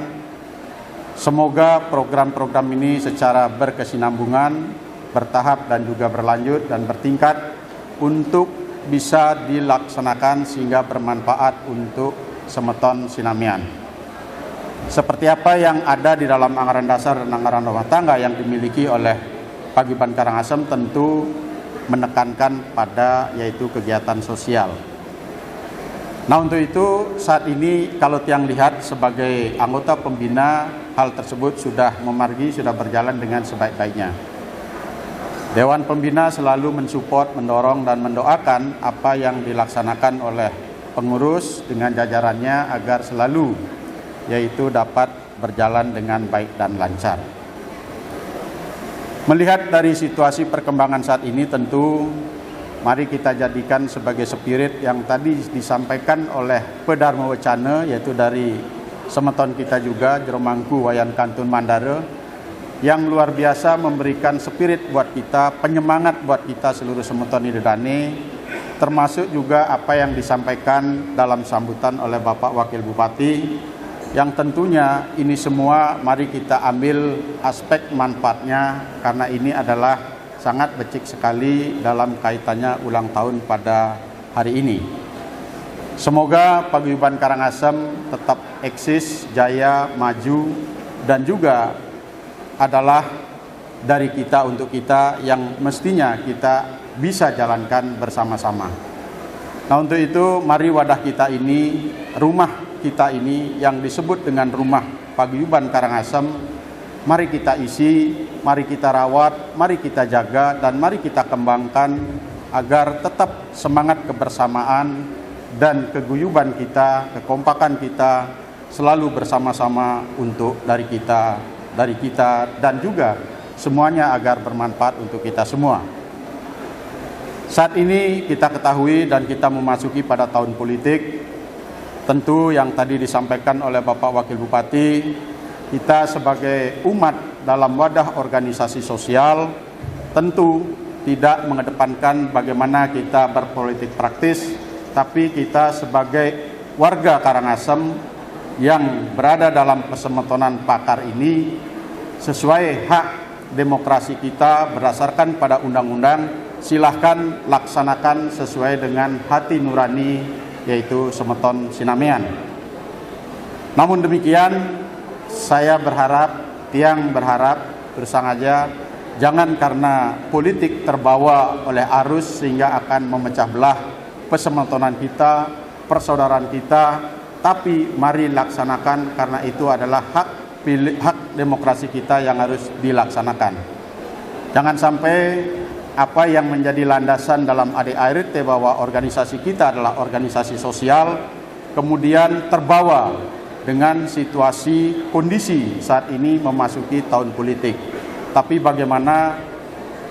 semoga program-program ini secara berkesinambungan, bertahap dan juga berlanjut dan bertingkat untuk bisa dilaksanakan sehingga bermanfaat untuk semeton Sinamian. Seperti apa yang ada di dalam anggaran dasar dan anggaran rumah tangga yang dimiliki oleh Paguyuban Karangasem tentu menekankan pada yaitu kegiatan sosial. Nah, untuk itu saat ini kalau tiang lihat sebagai anggota pembina, hal tersebut sudah memargi, sudah berjalan dengan sebaik-baiknya. Dewan Pembina selalu mensupport, mendorong dan mendoakan apa yang dilaksanakan oleh pengurus dengan jajarannya agar selalu yaitu dapat berjalan dengan baik dan lancar. Melihat dari situasi perkembangan saat ini tentu mari kita jadikan sebagai spirit yang tadi disampaikan oleh Pedharma Wacana, yaitu dari semeton kita juga Jero Mangku Wayan Kantun Mandara, yang luar biasa memberikan spirit buat kita, penyemangat buat kita seluruh semeton Idedane, termasuk juga apa yang disampaikan dalam sambutan oleh Bapak Wakil Bupati, yang tentunya ini semua mari kita ambil aspek manfaatnya karena ini adalah sangat becik sekali dalam kaitannya ulang tahun pada hari ini. Semoga Paguyuban Karangasem tetap eksis, jaya, maju, dan juga adalah dari kita untuk kita yang mestinya kita bisa jalankan bersama-sama. Nah, untuk itu mari wadah kita ini, rumah kita ini yang disebut dengan rumah Paguyuban Karangasem, mari kita isi, mari kita rawat, mari kita jaga, dan mari kita kembangkan agar tetap semangat kebersamaan dan keguyuban kita, kekompakan kita selalu bersama-sama untuk dari kita dan juga semuanya agar bermanfaat untuk kita semua. Saat ini kita ketahui dan kita memasuki pada tahun politik. Tentu yang tadi disampaikan oleh Bapak Wakil Bupati, kita sebagai umat dalam wadah organisasi sosial tentu tidak mengedepankan bagaimana kita berpolitik praktis, tapi kita sebagai warga Karangasem yang berada dalam pesemetonan pakar ini sesuai hak demokrasi kita berdasarkan pada undang-undang, silahkan laksanakan sesuai dengan hati nurani yaitu semeton Sinamian. Namun demikian, saya berharap, tiang berharap bersang aja jangan karena politik terbawa oleh arus sehingga akan memecah belah pesemetonan kita, persaudaraan kita, tapi mari laksanakan karena itu adalah hak demokrasi kita yang harus dilaksanakan. Jangan sampai apa yang menjadi landasan dalam ADART bahwa organisasi kita adalah organisasi sosial, kemudian terbawa dengan situasi kondisi saat ini memasuki tahun politik. Tapi bagaimana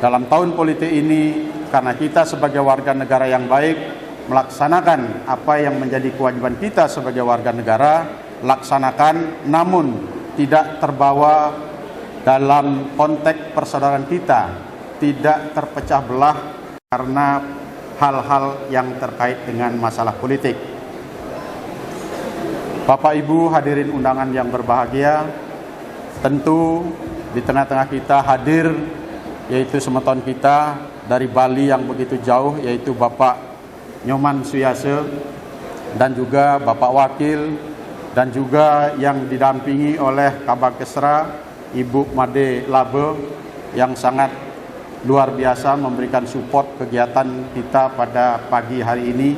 dalam tahun politik ini, karena kita sebagai warga negara yang baik, melaksanakan apa yang menjadi kewajiban kita sebagai warga negara, laksanakan namun tidak terbawa dalam konteks persaudaraan kita, tidak terpecah belah karena hal-hal yang terkait dengan masalah politik. Bapak Ibu hadirin undangan yang berbahagia, tentu di tengah-tengah kita hadir yaitu semeton kita dari Bali yang begitu jauh, yaitu Bapak Nyoman Suyase dan juga Bapak Wakil, dan juga yang didampingi oleh Kabag Kesra Ibu Made Labe yang sangat luar biasa memberikan support kegiatan kita pada pagi hari ini.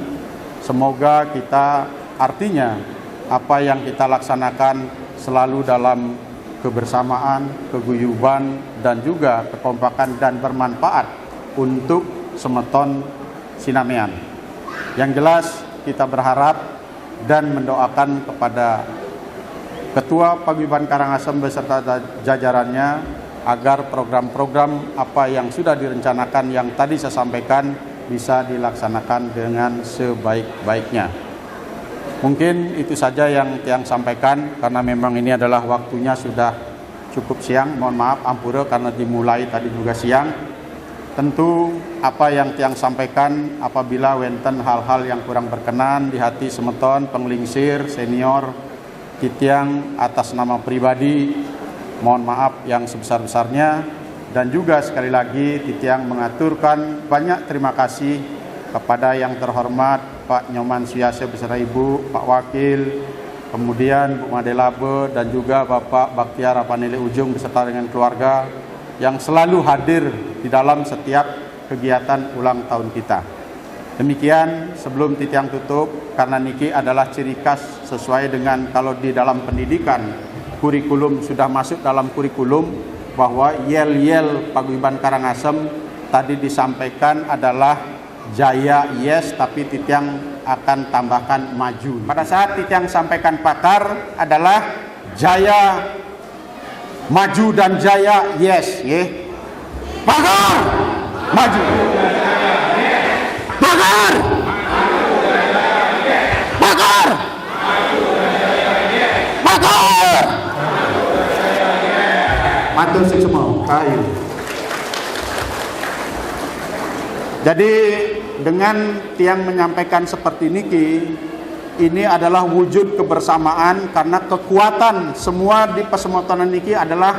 Semoga kita artinya apa yang kita laksanakan selalu dalam kebersamaan, keguyuban, dan juga kekompakan dan bermanfaat untuk semeton Sinamean. Yang jelas kita berharap dan mendoakan kepada Ketua Paguyuban Karangasem beserta jajarannya agar program-program apa yang sudah direncanakan yang tadi saya sampaikan bisa dilaksanakan dengan sebaik-baiknya. Mungkin itu saja yang Tiang sampaikan karena memang ini adalah waktunya sudah cukup siang. Mohon maaf ampura karena dimulai tadi juga siang. Tentu apa yang Tiang sampaikan apabila wenten hal-hal yang kurang berkenan di hati semeton penglingsir senior Titiang atas nama pribadi mohon maaf yang sebesar-besarnya, dan juga sekali lagi Titiang mengaturkan banyak terima kasih kepada yang terhormat Pak Nyoman Suyase beserta Ibu, Pak Wakil, kemudian Bu Madelabe dan juga Bapak Baktiar Rapanele Ujung beserta dengan keluarga yang selalu hadir di dalam setiap kegiatan ulang tahun kita. Demikian sebelum Titiang tutup, karena niki adalah ciri khas sesuai dengan kalau di dalam pendidikan kurikulum sudah masuk dalam kurikulum bahwa yel-yel Paguyuban Karangasem tadi disampaikan adalah jaya yes, tapi Titiang akan tambahkan maju. Pada saat Titiang sampaikan pakar adalah jaya maju dan jaya yes, ya. Pakar maju. Pakar! Pakar! Pakar! Matur sing semua. Ayo. Jadi dengan Tiang menyampaikan seperti ini adalah wujud kebersamaan karena kekuatan semua di Pasemotonan niki adalah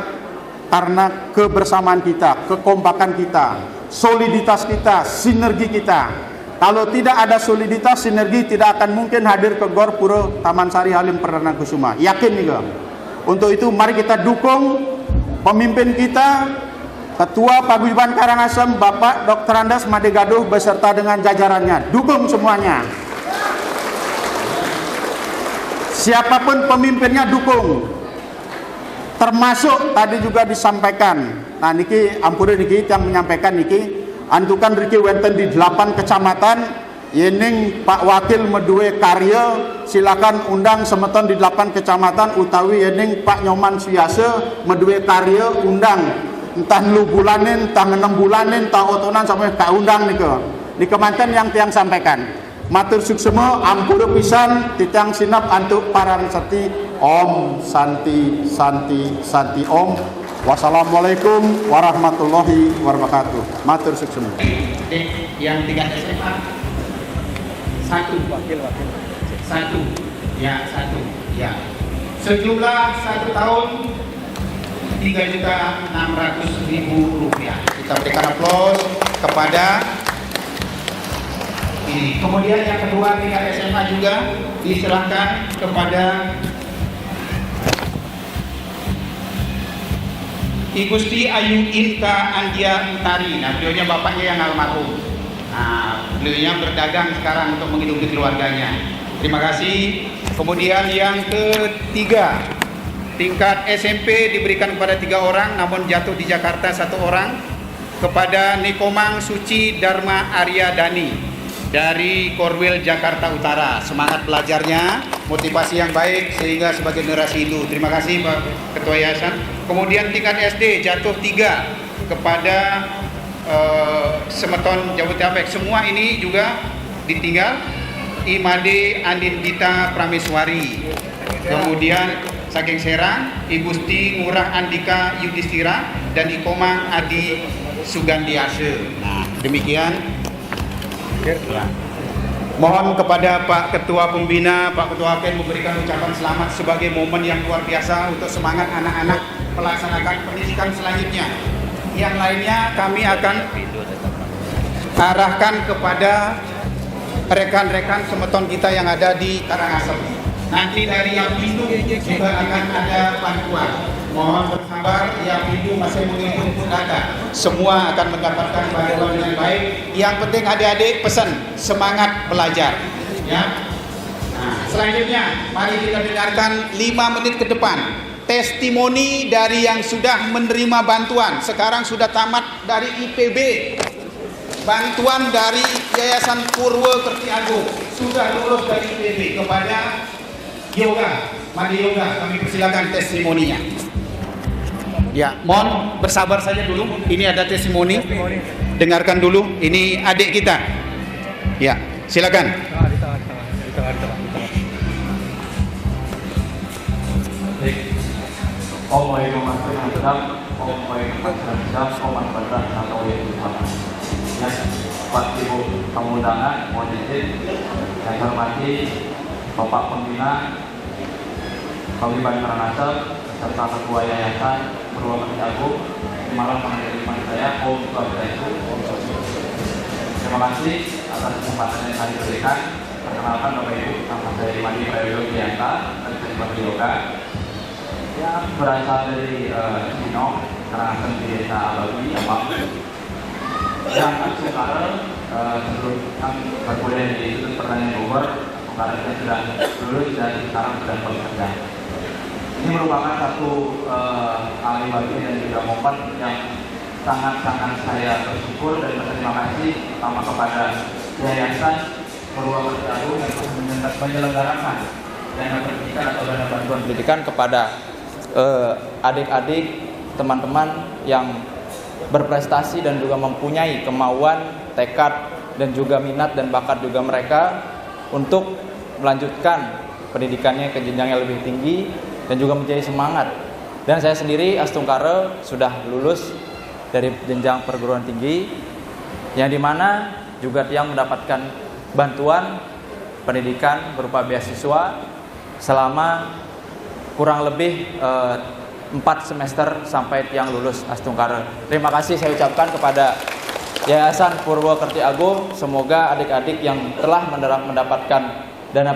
karena kebersamaan kita, kekompakan kita, soliditas kita, sinergi kita. Kalau tidak ada soliditas, sinergi tidak akan mungkin hadir ke Gor Pura Taman Sari Halim Perdana Kusuma. Yakin nih, Gam? Untuk itu mari kita dukung pemimpin kita, Ketua Paguyuban Karangasem, Bapak Dr. Andas Madegaduh beserta dengan jajarannya. Dukung semuanya. Siapapun pemimpinnya dukung. Termasuk tadi juga disampaikan. Nah niki ampun niki yang menyampaikan niki antukan Riki wenten di 8 kecamatan yening Pak Wakil medue karya silakan undang semeton di 8 kecamatan utawi yening Pak Nyoman Suyase medue karya undang entah lu bulanin entah 6 bulanin entah otonan sampai tak undang nih kemanten yang Tiang sampaikan. Matur suksema ampura pisan Titiang sinap antuk paran sati Om Santi Santi Santi Om. Wassalamualaikum warahmatullahi wabarakatuh. Matur suksema. Yang tingkat SMA satu ya sejumlah 1 tahun 3.600.000 rupiah. Kita berikan aplaus kepada ini. Kemudian yang kedua tingkat SMA juga diserahkan kepada I Gusti Ayu Inka Andia Utari. Nah, beliaunya bapaknya yang almarhum. Nah, beliaunya berdagang sekarang untuk menghidupi keluarganya. Terima kasih. Kemudian yang ketiga, tingkat SMP diberikan kepada 3 orang, namun jatuh di Jakarta 1 orang, kepada Nikomang Suci Dharma Arya Dani dari Korwil Jakarta Utara. Semangat belajarnya, motivasi yang baik sehingga sebagai generasi Hindu. Terima kasih Pak Ketua Yayasan. Kemudian tingkat SD jatuh 3 kepada Semeton Jabodetabek. Semua ini juga ditinggal Imade Andindita Prameswari. Kemudian saking Serang I Gusti Ngurah Andika Yudhistira dan Ikomang Adi Sugandiase. Nah, demikian. Ya. Mohon kepada Pak Ketua Pembina, Pak Ketua Ken memberikan ucapan selamat sebagai momen yang luar biasa untuk semangat anak-anak melaksanakan pendidikan selanjutnya. Yang lainnya kami akan arahkan kepada rekan-rekan semeton kita yang ada di Karangasem. Nanti dari yang pintu juga akan ada bantuan. Mohon bersabar, yang pintu masih menginput data. Semua akan mendapatkan bantuan dengan baik. Yang penting adik-adik pesan semangat belajar. Ya. Nah, selanjutnya mari kita dengarkan 5 menit ke depan testimoni dari yang sudah menerima bantuan, sekarang sudah tamat dari IPB, bantuan dari Yayasan Purwokerti Agung, sudah lulus dari IPB, kepada Yoga, Madi Yoga, kami persilakan testimoninya. Ya, mohon bersabar saja dulu, ini ada testimoni, dengarkan dulu, ini adik kita. Ya, silakan. Om Wahyu Masih Sedang, Om Wahyu Masih Sedang, Om Masih atau Yesus Tuhan. Ya, Pak Ibu tamu undangan, mohon izin saya hormati Bapak Pembina Paguyuban Karangasem serta Ketua Yayasan Purwokerti Agung, malam menerima saya Om Swastiastu. Terima kasih atas kesempatan yang saya berikan. Perkenalkan Bapak Ibu, nama saya Imadi Prayogo Gianta, dari Yoga. Ya, berasal dari Cino, Karangasem di Desa Abawi, Abang. Yang sekarang sebelum kami berkuliah di Institut Pertanian Bogor, sekarang saya sudah lulus dan sekarang sedang bekerja. Ini merupakan satu ahli bagi dan juga momen yang sangat-sangat saya bersyukur dan berterima kasih pertama kepada Yayasan Purwokerti Agung yang menyelenggarakan dana pendidikan atau dana bantuan pendidikan kepada adik-adik, teman-teman yang berprestasi dan juga mempunyai kemauan, tekad, dan juga minat dan bakat juga mereka untuk melanjutkan pendidikannya ke jenjang yang lebih tinggi dan juga menjadi semangat. Dan saya sendiri Astungkare sudah lulus dari jenjang perguruan tinggi, yang dimana juga yang mendapatkan bantuan pendidikan berupa beasiswa selama kurang lebih 4 semester sampai yang lulus Astungkare. Terima kasih saya ucapkan kepada Yayasan Purwokerti Agung. Semoga adik-adik yang telah mendapatkan dana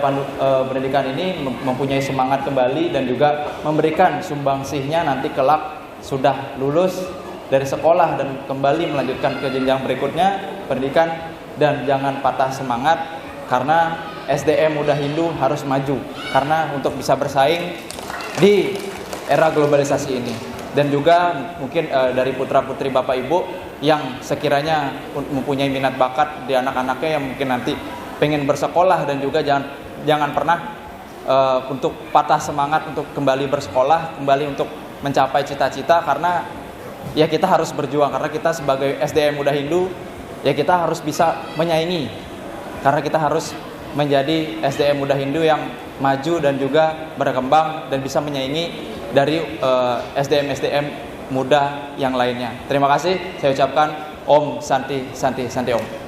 pendidikan ini mempunyai semangat kembali dan juga memberikan sumbangsihnya nanti kelak sudah lulus dari sekolah dan kembali melanjutkan ke jenjang berikutnya pendidikan. Dan jangan patah semangat, karena SDM Muda Hindu harus maju karena untuk bisa bersaing di era globalisasi ini. Dan juga mungkin dari putra-putri Bapak Ibu yang sekiranya mempunyai minat bakat di anak-anaknya yang mungkin nanti pengen bersekolah, dan juga jangan pernah untuk patah semangat untuk kembali bersekolah, kembali untuk mencapai cita-cita, karena ya kita harus berjuang, karena kita sebagai SDM Muda Hindu ya kita harus bisa menyaingi, karena kita harus menjadi SDM Muda Hindu yang maju dan juga berkembang dan bisa menyaingi dari SDM muda yang lainnya. Terima kasih, saya ucapkan Om Santi Santi Santi Om.